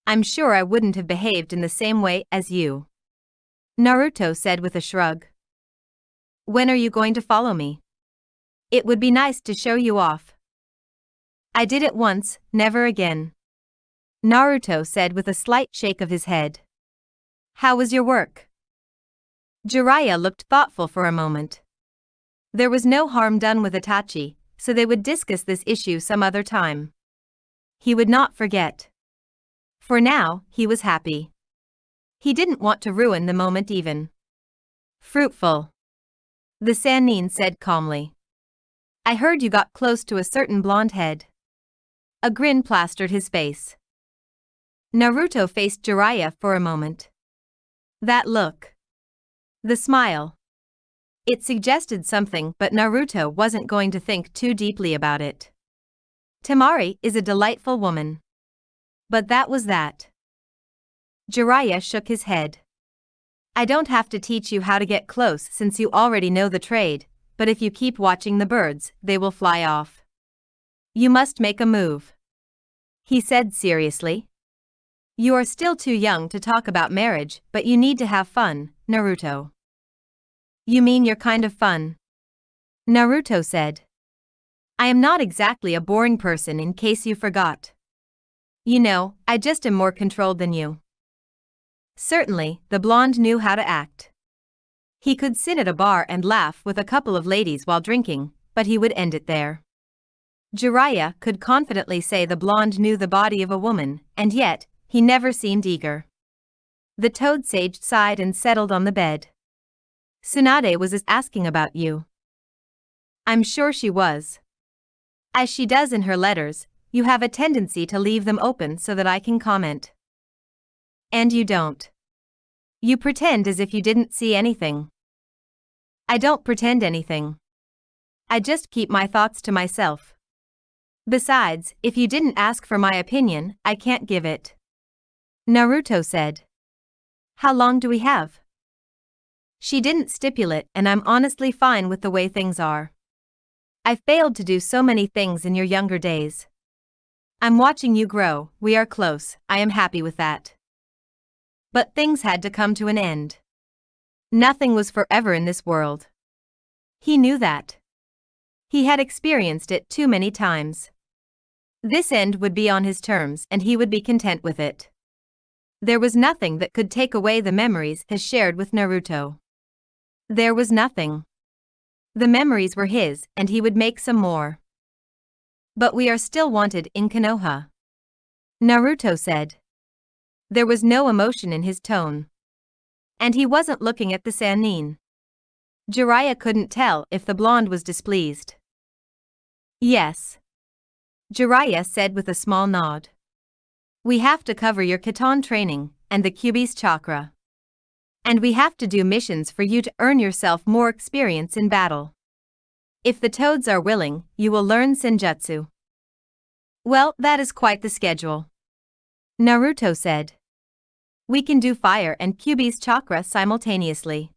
I'm sure I wouldn't have behaved in the same way as you, Naruto said with a shrug. When are you going to follow me? It would be nice to show you off. I did it once, never again, Naruto said with a slight shake of his head. How was your work? Jiraiya looked thoughtful for a moment. There was no harm done with Itachi, so they would discuss this issue some other time. He would not forget. For now, he was happy. He didn't want to ruin the moment even. Fruitful, the Sannin said calmly. I heard you got close to a certain blonde head. A grin plastered his face. Naruto faced Jiraiya for a moment. That look. The smile. It suggested something, but Naruto wasn't going to think too deeply about it. Temari is a delightful woman. But that was that. Jiraiya shook his head. I don't have to teach you how to get close since you already know the trade, but if you keep watching the birds, they will fly off. You must make a move. He said seriously. You are still too young to talk about marriage, but you need to have fun, Naruto. You mean your kind of fun? Naruto said. I am not exactly a boring person in case you forgot. You know, I just am more controlled than you. Certainly, the blonde knew how to act. He could sit at a bar and laugh with a couple of ladies while drinking, but he would end it there. Jiraiya could confidently say the blonde knew the body of a woman, and yet, he never seemed eager. The toad sage sighed and settled on the bed. Tsunade was asking about you. I'm sure she was. As she does in her letters, you have a tendency to leave them open so that I can comment. And you don't. You pretend as if you didn't see anything. I don't pretend anything. I just keep my thoughts to myself. Besides, if you didn't ask for my opinion, I can't give it. Naruto said. How long do we have? She didn't stipulate, and I'm honestly fine with the way things are. I failed to do so many things in your younger days. I'm watching you grow, we are close, I am happy with that. But things had to come to an end. Nothing was forever in this world. He knew that. He had experienced it too many times. This end would be on his terms and he would be content with it. There was nothing that could take away the memories he shared with Naruto. There was nothing. The memories were his and he would make some more. But we are still wanted in Konoha. Naruto said. There was no emotion in his tone. And he wasn't looking at the Sannin. Jiraiya couldn't tell if the blonde was displeased. Yes. Jiraiya said with a small nod. We have to cover your Kitan training, and the Kyuubi's chakra. And we have to do missions for you to earn yourself more experience in battle. If the toads are willing, you will learn Senjutsu. Well, that is quite the schedule. Naruto said. We can do fire and Kyuubi's chakra simultaneously.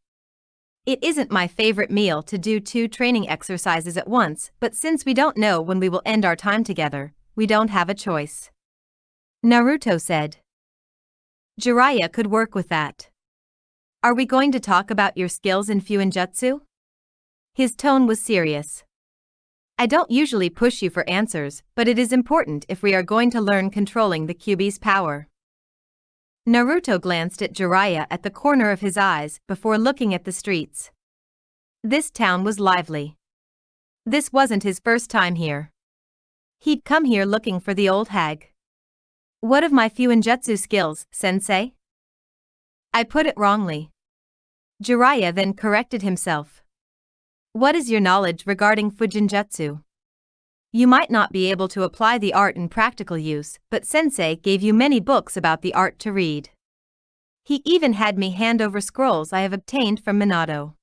It isn't my favorite meal to do 2 training exercises at once, but since we don't know when we will end our time together, we don't have a choice. Naruto said. Jiraiya could work with that. Are we going to talk about your skills in Fuinjutsu? His tone was serious. I don't usually push you for answers, but it is important if we are going to learn controlling the Kyuubi's power. Naruto glanced at Jiraiya at the corner of his eyes before looking at the streets. This town was lively. This wasn't his first time here. He'd come here looking for the old hag. What of my Fuinjutsu skills, sensei? I put it wrongly. Jiraiya then corrected himself. What is your knowledge regarding Fuinjutsu? You might not be able to apply the art in practical use, but sensei gave you many books about the art to read. He even had me hand over scrolls I have obtained from Minato.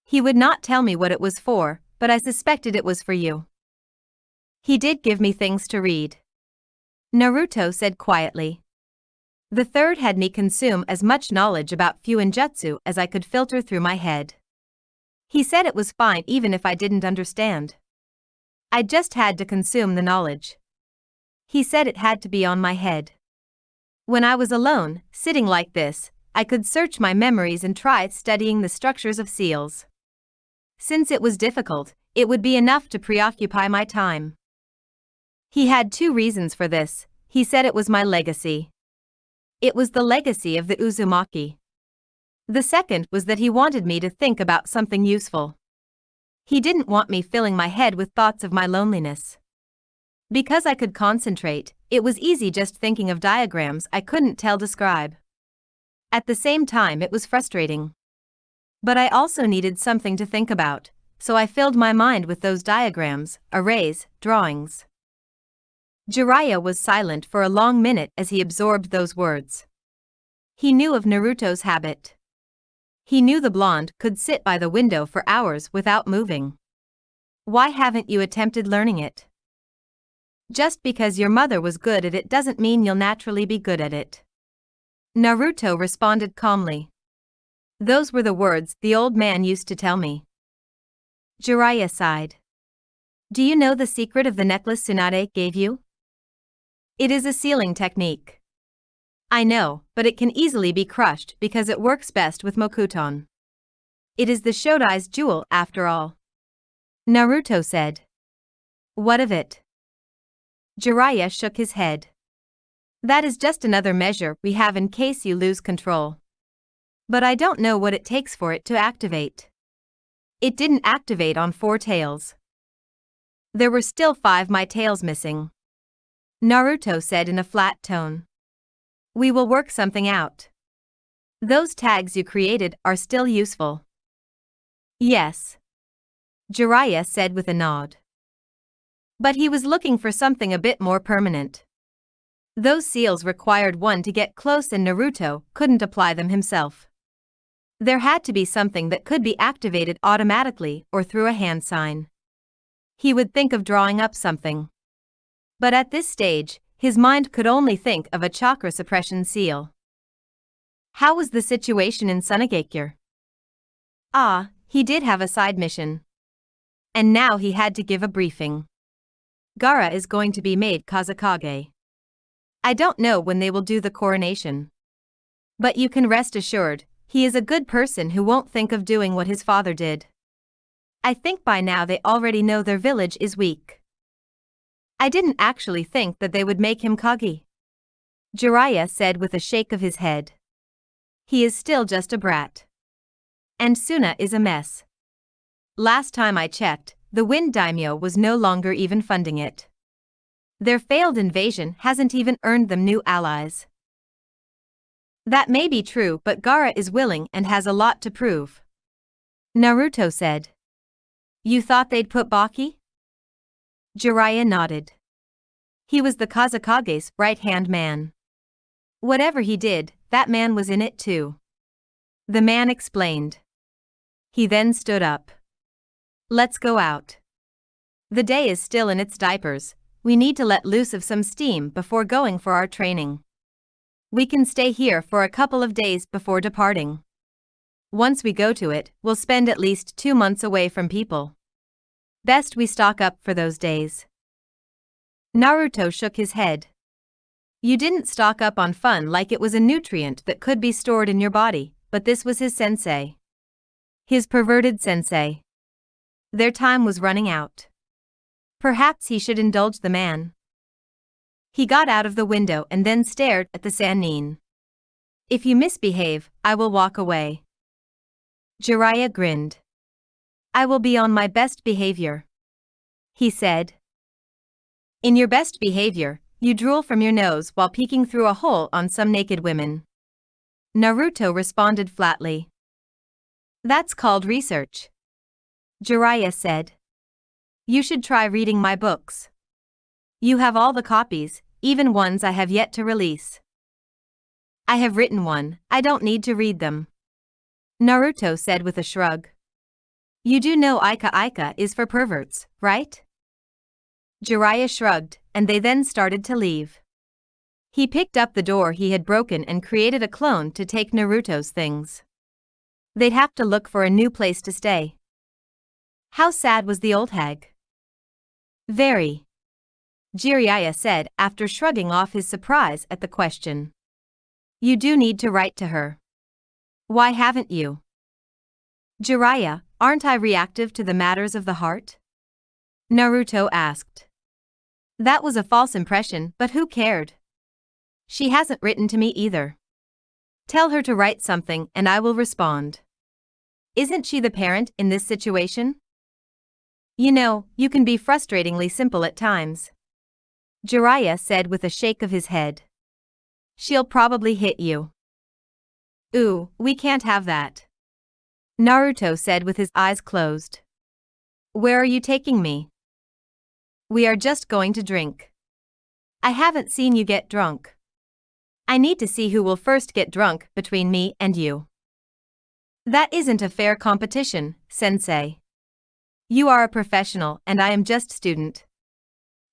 He would not tell me what it was for, but I suspected it was for you. He did give me things to read. Naruto said quietly. The third had me consume as much knowledge about Fuinjutsu as I could filter through my head. He said it was fine even if I didn't understand. I just had to consume the knowledge. He said it had to be on my head. When I was alone, sitting like this, I could search my memories and try studying the structures of seals. Since it was difficult, it would be enough to preoccupy my time. He had 2 reasons for this. He said it was my legacy. It was the legacy of the Uzumaki. The second was that he wanted me to think about something useful. He didn't want me filling my head with thoughts of my loneliness. Because I could concentrate, it was easy just thinking of diagrams I couldn't describe. At the same time it was frustrating. But I also needed something to think about, so I filled my mind with those diagrams, arrays, drawings. Jiraiya was silent for a long minute as he absorbed those words. He knew of Naruto's habit. He knew the blonde could sit by the window for hours without moving. Why haven't you attempted learning it? Just because your mother was good at it doesn't mean you'll naturally be good at it. Naruto responded calmly. Those were the words the old man used to tell me. Jiraiya sighed. Do you know the secret of the necklace Tsunade gave you? It is a sealing technique. I know, but it can easily be crushed because it works best with Mokuton. It is the Shodai's jewel after all. Naruto said. What of it? Jiraiya shook his head. That is just another measure we have in case you lose control. But I don't know what it takes for it to activate. It didn't activate on 4 tails. There were still 5 my tails missing. Naruto said in a flat tone. We will work something out. Those tags you created are still useful. Yes. Jiraiya said with a nod. But he was looking for something a bit more permanent. Those seals required one to get close and Naruto couldn't apply them himself. There had to be something that could be activated automatically or through a hand sign. He would think of drawing up something. But at this stage, his mind could only think of a chakra suppression seal. How was the situation in Uzushiogakure? He did have a side mission. And now he had to give a briefing. Gaara is going to be made Kazekage. I don't know when they will do the coronation. But you can rest assured, he is a good person who won't think of doing what his father did. I think by now they already know their village is weak. I didn't actually think that they would make him Kage. Jiraiya said with a shake of his head. He is still just a brat. And Suna is a mess. Last time I checked, the Wind Daimyo was no longer even funding it. Their failed invasion hasn't even earned them new allies. That may be true, but Gaara is willing and has a lot to prove. Naruto said. You thought they'd put Baki? Jiraiya nodded. He was the Kazekage's right-hand man. Whatever he did, that man was in it too. The man explained. He then stood up. Let's go out. The day is still in its diapers, we need to let loose of some steam before going for our training. We can stay here for a couple of days before departing. Once we go to it, we'll spend at least 2 months away from people. Best we stock up for those days. Naruto shook his head. You didn't stock up on fun like it was a nutrient that could be stored in your body, but this was his sensei. His perverted sensei. Their time was running out. Perhaps he should indulge the man. He got out of the window and then stared at the Sannin. If you misbehave, I will walk away. Jiraiya grinned. I will be on my best behavior. He said. In your best behavior, you drool from your nose while peeking through a hole on some naked women. Naruto responded flatly. That's called research. Jiraiya said. You should try reading my books. You have all the copies, even ones I have yet to release. I have written one, I don't need to read them. Naruto said with a shrug. You do know Ika Ika is for perverts, right? Jiraiya shrugged, and they then started to leave. He picked up the door he had broken and created a clone to take Naruto's things. They'd have to look for a new place to stay. How sad was the old hag? Very. Jiraiya said after shrugging off his surprise at the question. You do need to write to her. Why haven't you? Jiraiya, aren't I reactive to the matters of the heart? Naruto asked. That was a false impression, but who cared? She hasn't written to me either. Tell her to write something and I will respond. Isn't she the parent in this situation? You know, you can be frustratingly simple at times. Jiraiya said with a shake of his head. She'll probably hit you. Ooh, we can't have that. Naruto said with his eyes closed. Where are you taking me? We are just going to drink. I haven't seen you get drunk. I need to see who will first get drunk between me and you. That isn't a fair competition, sensei. You are a professional and I am just student.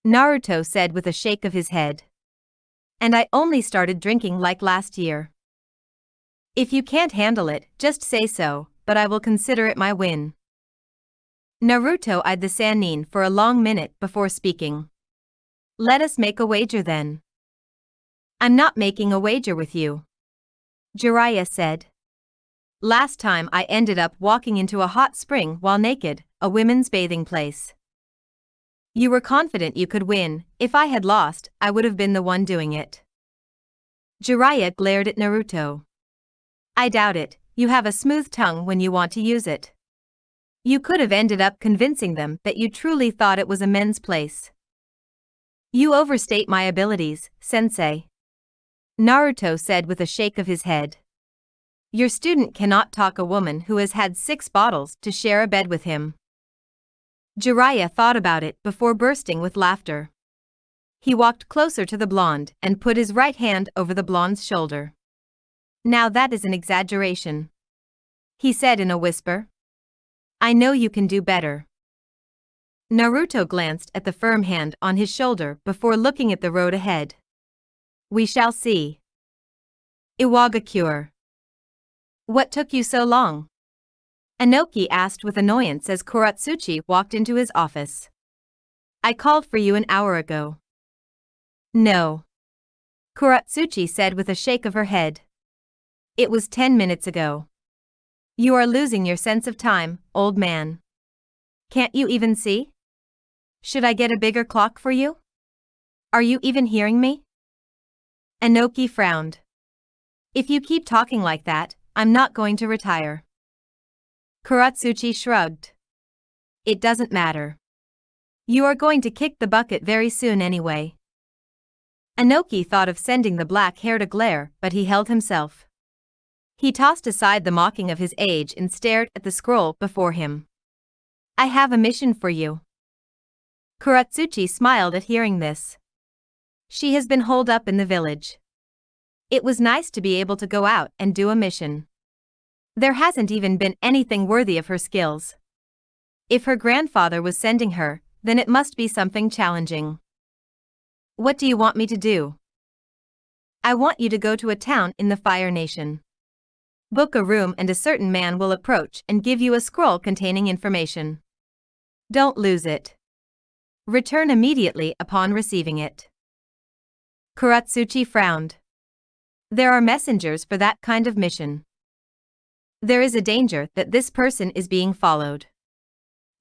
Naruto said with a shake of his head. And I only started drinking like last year. If you can't handle it, just say so, but I will consider it my win. Naruto eyed the Sannin for a long minute before speaking. Let us make a wager then. I'm not making a wager with you, Jiraiya said. Last time I ended up walking into a hot spring while naked, a women's bathing place. You were confident you could win. If I had lost, I would have been the one doing it. Jiraiya glared at Naruto. I doubt it, you have a smooth tongue when you want to use it. You could have ended up convincing them that you truly thought it was a men's place. You overstate my abilities, sensei, Naruto said with a shake of his head. Your student cannot talk a woman who has had 6 bottles to share a bed with him. Jiraiya thought about it before bursting with laughter. He walked closer to the blonde and put his right hand over the blonde's shoulder. Now that is an exaggeration, he said in a whisper. I know you can do better. Naruto glanced at the firm hand on his shoulder before looking at the road ahead. We shall see. Iwagakure. What took you so long? Inoki asked with annoyance as Kuratsuchi walked into his office. I called for you an hour ago. No, Kuratsuchi said with a shake of her head. It was 10 minutes ago. You are losing your sense of time, old man. Can't you even see? Should I get a bigger clock for you? Are you even hearing me? Inoki frowned. If you keep talking like that, I'm not going to retire. Kuratsuchi shrugged. It doesn't matter. You are going to kick the bucket very soon anyway. Inoki thought of sending the black-haired a glare, but he held himself. He tossed aside the mocking of his age and stared at the scroll before him. I have a mission for you. Kuratsuchi smiled at hearing this. She has been holed up in the village. It was nice to be able to go out and do a mission. There hasn't even been anything worthy of her skills. If her grandfather was sending her, then it must be something challenging. What do you want me to do? I want you to go to a town in the Fire Nation. Book a room and a certain man will approach and give you a scroll containing information. Don't lose it. Return immediately upon receiving it. Kuratsuchi frowned. There are messengers for that kind of mission. There is a danger that this person is being followed.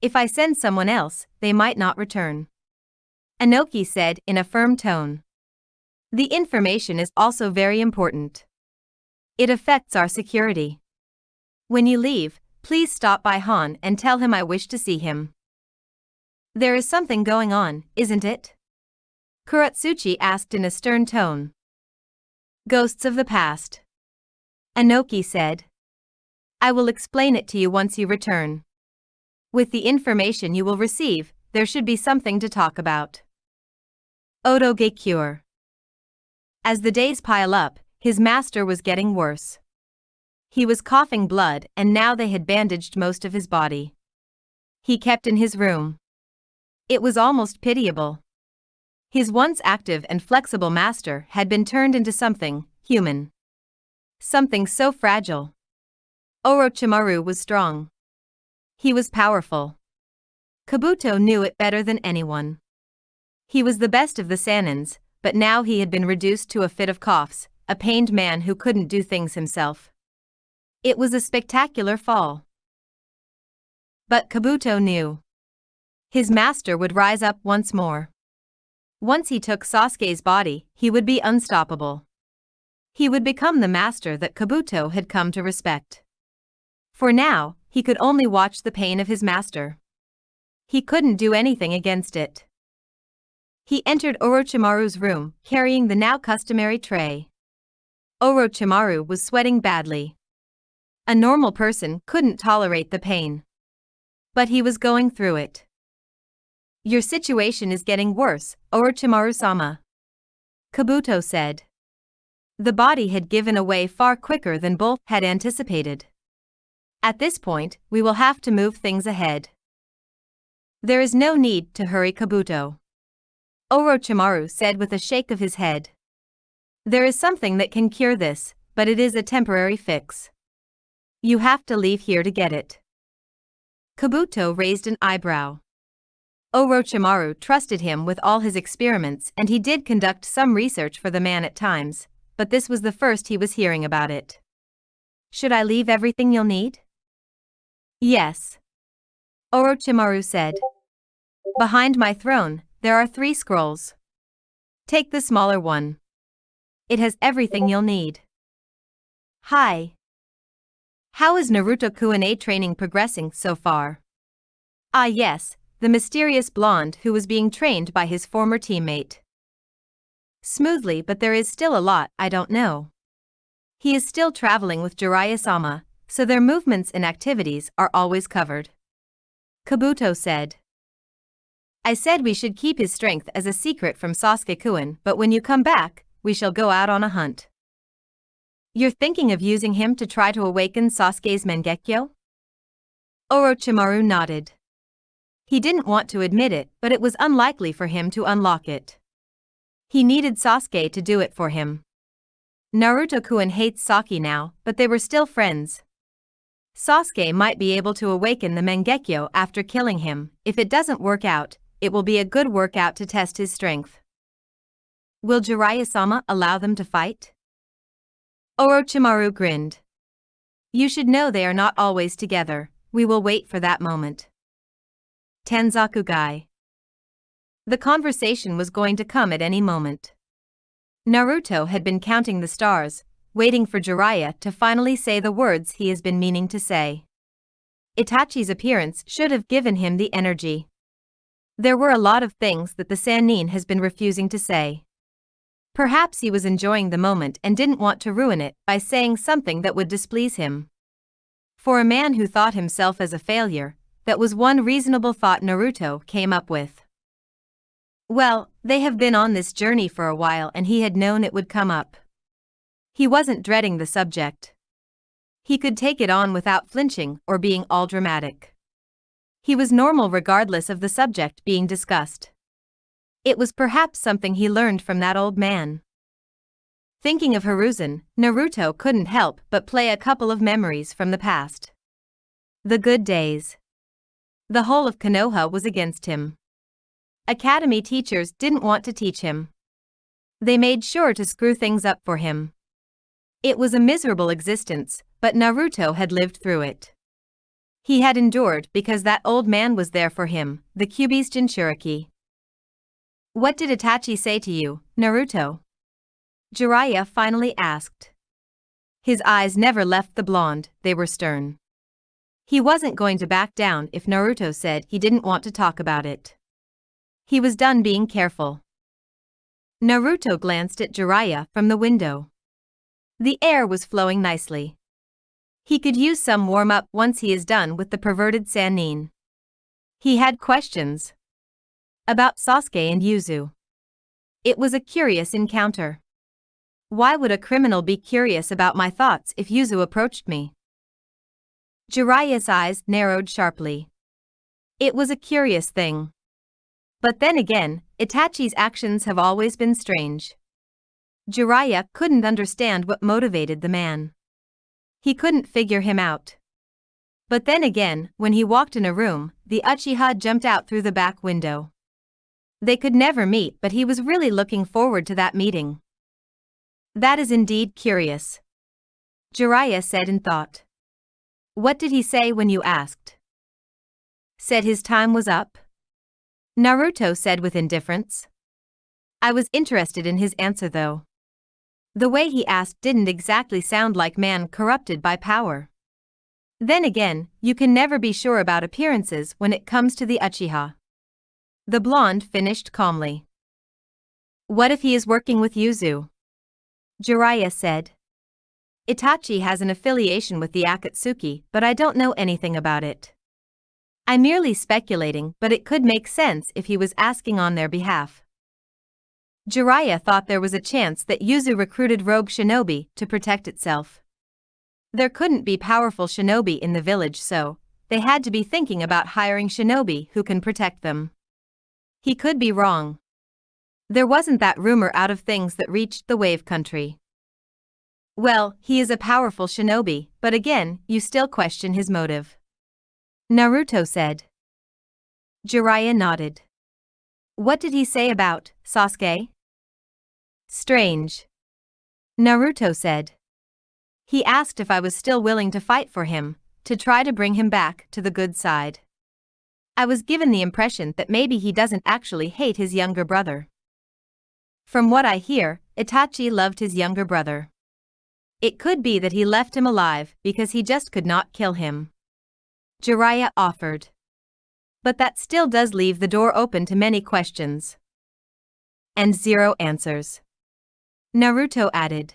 If I send someone else, they might not return. Inoki said in a firm tone. The information is also very important. It affects our security. When you leave, please stop by Han and tell him I wish to see him. There is something going on, isn't it? Kuratsuchi asked in a stern tone. Ghosts of the past. Inoki said. I will explain it to you once you return. With the information you will receive, there should be something to talk about. Uzushiogakure. As the days pile up, his master was getting worse. He was coughing blood and now they had bandaged most of his body. He kept in his room. It was almost pitiable. His once active and flexible master had been turned into something human. Something so fragile. Orochimaru was strong. He was powerful. Kabuto knew it better than anyone. He was the best of the Sannins, but now he had been reduced to a fit of coughs, a pained man who couldn't do things himself. It was a spectacular fall. But Kabuto knew. His master would rise up once more. Once he took Sasuke's body, he would be unstoppable. He would become the master that Kabuto had come to respect. For now, he could only watch the pain of his master. He couldn't do anything against it. He entered Orochimaru's room, carrying the now customary tray. Orochimaru was sweating badly. A normal person couldn't tolerate the pain. But he was going through it. Your situation is getting worse, Orochimaru-sama, Kabuto said. The body had given away far quicker than both had anticipated. At this point, we will have to move things ahead. There is no need to hurry, Kabuto. Orochimaru said with a shake of his head. There is something that can cure this, but it is a temporary fix. You have to leave here to get it. Kabuto raised an eyebrow. Orochimaru trusted him with all his experiments and he did conduct some research for the man at times, but this was the first he was hearing about it. Should I leave everything you'll need? Yes. Orochimaru said. Behind my throne, there are 3 scrolls. Take the smaller one. It has everything you'll need. Hi. How is Naruto Kuine training progressing so far? Ah yes, the mysterious blonde who was being trained by his former teammate. Smoothly, but there is still a lot I don't know. He is still traveling with Jiraiya-sama, so their movements and activities are always covered. Kabuto said. I said we should keep his strength as a secret from Sasuke-kun, but when you come back, we shall go out on a hunt. You're thinking of using him to try to awaken Sasuke's Mangekyo? Orochimaru nodded. He didn't want to admit it, but it was unlikely for him to unlock it. He needed Sasuke to do it for him. Naruto-kun hates Saki now, but they were still friends. Sasuke might be able to awaken the Mangekyo after killing him. If it doesn't work out, it will be a good workout to test his strength. Will Jiraiya-sama allow them to fight? Orochimaru grinned. You should know they are not always together. We will wait for that moment. Tanzakugai. The conversation was going to come at any moment. Naruto had been counting the stars, waiting for Jiraiya to finally say the words he has been meaning to say. Itachi's appearance should have given him the energy. There were a lot of things that the Sannin has been refusing to say. Perhaps he was enjoying the moment and didn't want to ruin it by saying something that would displease him. For a man who thought himself as a failure, that was one reasonable thought Naruto came up with. Well, they have been on this journey for a while and he had known it would come up. He wasn't dreading the subject. He could take it on without flinching or being all dramatic. He was normal regardless of the subject being discussed. It was perhaps something he learned from that old man. Thinking of Hiruzen, Naruto couldn't help but play a couple of memories from the past. The good days. The whole of Konoha was against him. Academy teachers didn't want to teach him. They made sure to screw things up for him. It was a miserable existence, but Naruto had lived through it. He had endured because that old man was there for him, the Kyuubi's Jinchuriki. What did Itachi say to you, Naruto? Jiraiya finally asked. His eyes never left the blonde, they were stern. He wasn't going to back down if Naruto said he didn't want to talk about it. He was done being careful. Naruto glanced at Jiraiya from the window. The air was flowing nicely. He could use some warm-up once he is done with the perverted Sannin. He had questions. About Sasuke and Yuzu. It was a curious encounter. Why would a criminal be curious about my thoughts if Yuzu approached me? Jiraiya's eyes narrowed sharply. It was a curious thing. But then again, Itachi's actions have always been strange. Jiraiya couldn't understand what motivated the man. He couldn't figure him out. But then again, when he walked in a room, the Uchiha jumped out through the back window. They could never meet, but he was really looking forward to that meeting. That is indeed curious. Jiraiya said in thought. What did he say when you asked? Said his time was up? Naruto said with indifference. I was interested in his answer though. The way he asked didn't exactly sound like man corrupted by power. Then again, you can never be sure about appearances when it comes to the Uchiha. The blonde finished calmly. What if he is working with Yuzu? Jiraiya said. Itachi has an affiliation with the Akatsuki, but I don't know anything about it. I'm merely speculating, but it could make sense if he was asking on their behalf. Jiraiya thought there was a chance that Yuzu recruited rogue shinobi to protect itself. There couldn't be powerful shinobi in the village, so they had to be thinking about hiring shinobi who can protect them. He could be wrong. There wasn't that rumor out of things that reached the Wave Country. Well, he is a powerful shinobi, but again, you still question his motive. Naruto said. Jiraiya nodded. What did he say about Sasuke? Strange. Naruto said. He asked if I was still willing to fight for him, to try to bring him back to the good side. I was given the impression that maybe he doesn't actually hate his younger brother. From what I hear, Itachi loved his younger brother. It could be that he left him alive because he just could not kill him. Jiraiya offered. But that still does leave the door open to many questions. And zero answers. Naruto added.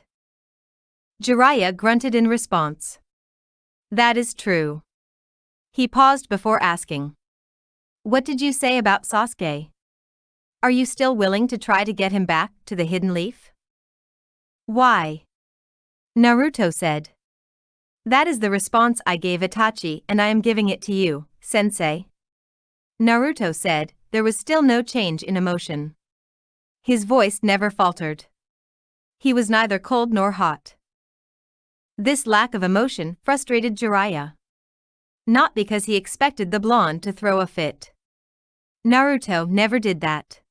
Jiraiya grunted in response. That is true. He paused before asking. What did you say about Sasuke? Are you still willing to try to get him back to the Hidden Leaf? Why? Naruto said. That is the response I gave Itachi and I am giving it to you, sensei. Naruto said, there was still no change in emotion. His voice never faltered. He was neither cold nor hot. This lack of emotion frustrated Jiraiya. Not because he expected the blonde to throw a fit. Naruto never did that.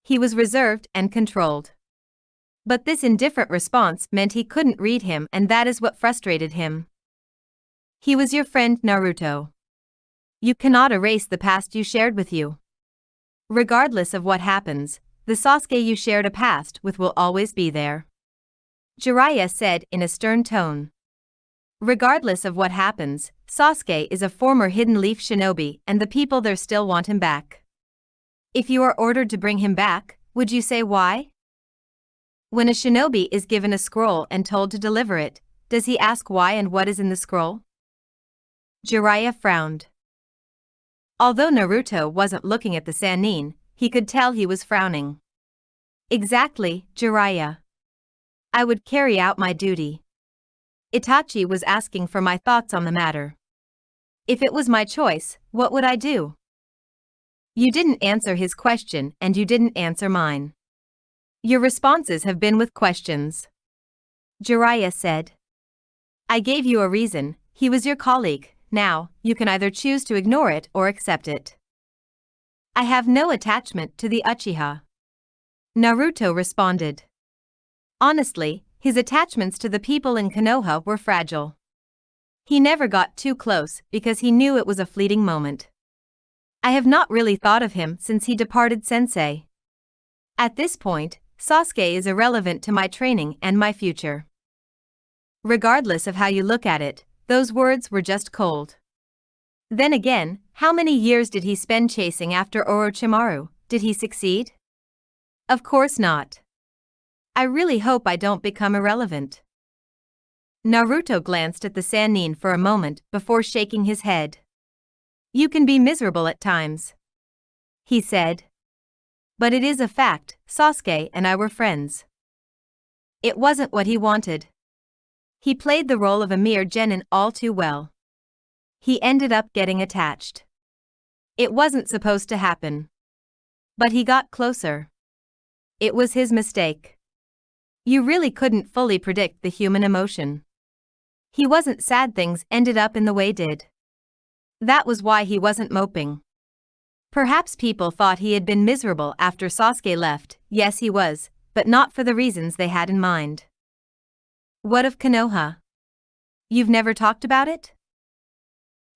He was reserved and controlled. But this indifferent response meant he couldn't read him, and that is what frustrated him. He was your friend, Naruto. You cannot erase the past you shared with you. Regardless of what happens, the Sasuke you shared a past with will always be there. Jiraiya said in a stern tone. Regardless of what happens, Sasuke is a former Hidden Leaf shinobi and the people there still want him back. If you are ordered to bring him back, would you say why? When a shinobi is given a scroll and told to deliver it, does he ask why and what is in the scroll? Jiraiya frowned. Although Naruto wasn't looking at the Sannin, he could tell he was frowning. Exactly, Jiraiya. I would carry out my duty. Itachi was asking for my thoughts on the matter. If it was my choice, what would I do? You didn't answer his question and you didn't answer mine. Your responses have been with questions. Jiraiya said. I gave you a reason, he was your colleague, now, you can either choose to ignore it or accept it. I have no attachment to the Uchiha. Naruto responded. Honestly, his attachments to the people in Konoha were fragile. He never got too close because he knew it was a fleeting moment. I have not really thought of him since he departed sensei. At this point, Sasuke is irrelevant to my training and my future. Regardless of how you look at it, those words were just cold. Then again, how many years did he spend chasing after Orochimaru? Did he succeed? Of course not. I really hope I don't become irrelevant. Naruto glanced at the Sannin for a moment before shaking his head. You can be miserable at times, he said. But it is a fact, Sasuke and I were friends. It wasn't what he wanted. He played the role of a mere genin all too well. He ended up getting attached. It wasn't supposed to happen. But he got closer. It was his mistake. You really couldn't fully predict the human emotion. He wasn't sad things ended up in the way did. That was why he wasn't moping. Perhaps people thought he had been miserable after Sasuke left. Yes, he was, but not for the reasons they had in mind. What of Konoha? You've never talked about it?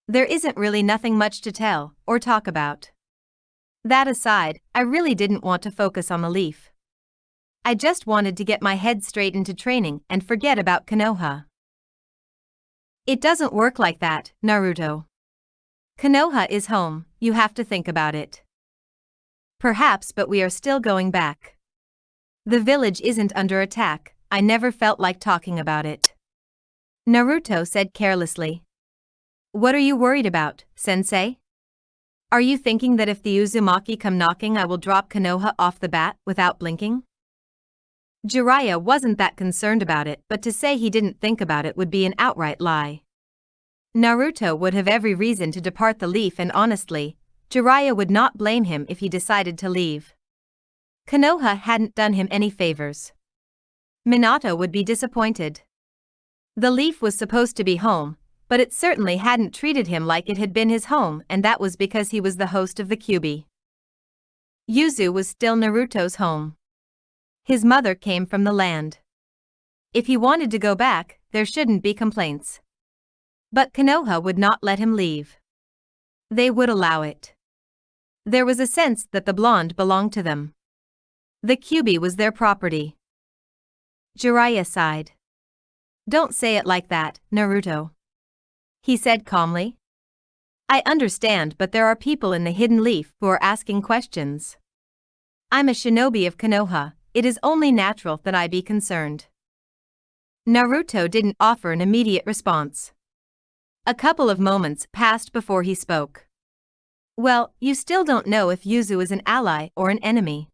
There isn't really nothing much to tell or talk about. That aside, I really didn't want to focus on the leaf. I just wanted to get my head straight into training and forget about Konoha. It doesn't work like that, Naruto. Konoha is home, you have to think about it. Perhaps, but we are still going back. The village isn't under attack, I never felt like talking about it. Naruto said carelessly. What are you worried about, sensei? Are you thinking that if the Uzumaki come knocking I will drop Konoha off the bat without blinking? Jiraiya wasn't that concerned about it, but to say he didn't think about it would be an outright lie. Naruto would have every reason to depart the leaf and honestly, Jiraiya would not blame him if he decided to leave. Konoha hadn't done him any favors. Minato would be disappointed. The leaf was supposed to be home, but it certainly hadn't treated him like it had been his home, and that was because he was the host of the Kyuubi. Yuzu was still Naruto's home. His mother came from the land. If he wanted to go back, there shouldn't be complaints. But Konoha would not let him leave. They would allow it. There was a sense that the blonde belonged to them. The Kyuubi was their property. Jiraiya sighed. "Don't say it like that, Naruto," he said calmly. "I understand, but there are people in the hidden leaf who are asking questions. I'm a shinobi of Konoha, it is only natural that I be concerned." Naruto didn't offer an immediate response. A couple of moments passed before he spoke. "Well, you still don't know if Yuzu is an ally or an enemy.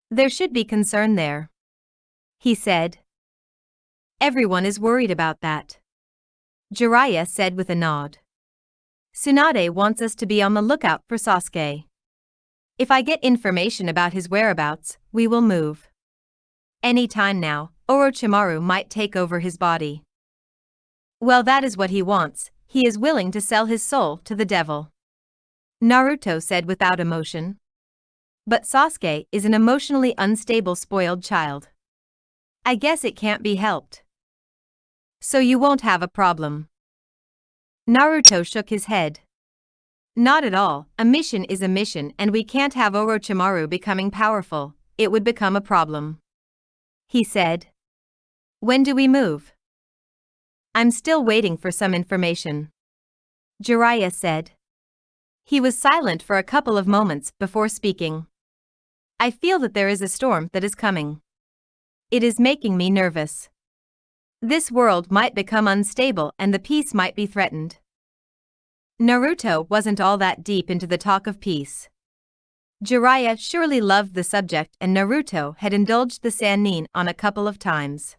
There should be concern there," he said. "Everyone is worried about that," Jiraiya said with a nod. "Tsunade wants us to be on the lookout for Sasuke. If I get information about his whereabouts, we will move. Any time now, Orochimaru might take over his body. Well, that is what he wants, he is willing to sell his soul to the devil," Naruto said without emotion. "But Sasuke is an emotionally unstable spoiled child. I guess it can't be helped. So you won't have a problem." Naruto shook his head. "Not at all, a mission is a mission and we can't have Orochimaru becoming powerful, it would become a problem," he said. "When do we move?" "I'm still waiting for some information," Jiraiya said. He was silent for a couple of moments before speaking. "I feel that there is a storm that is coming. It is making me nervous. This world might become unstable and the peace might be threatened." Naruto wasn't all that deep into the talk of peace. Jiraiya surely loved the subject and Naruto had indulged the Sannin on a couple of times.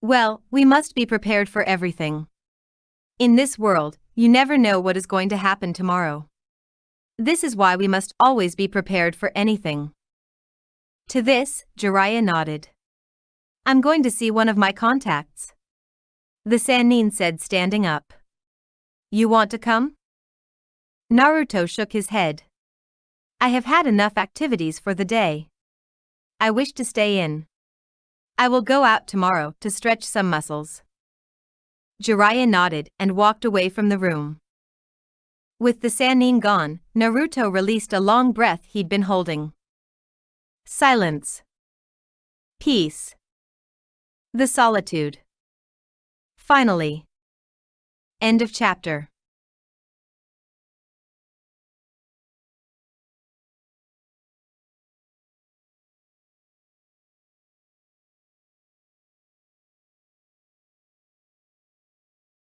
"Well, we must be prepared for everything. In this world, you never know what is going to happen tomorrow. This is why we must always be prepared for anything." To this, Jiraiya nodded. "I'm going to see one of my contacts," the Sannin said, standing up. "You want to come?" Naruto shook his head. "I have had enough activities for the day. I wish to stay in. I will go out tomorrow to stretch some muscles." Jiraiya nodded and walked away from the room. With the Sannin gone, Naruto released a long breath he'd been holding. Silence. Peace. The solitude. Finally. End of chapter.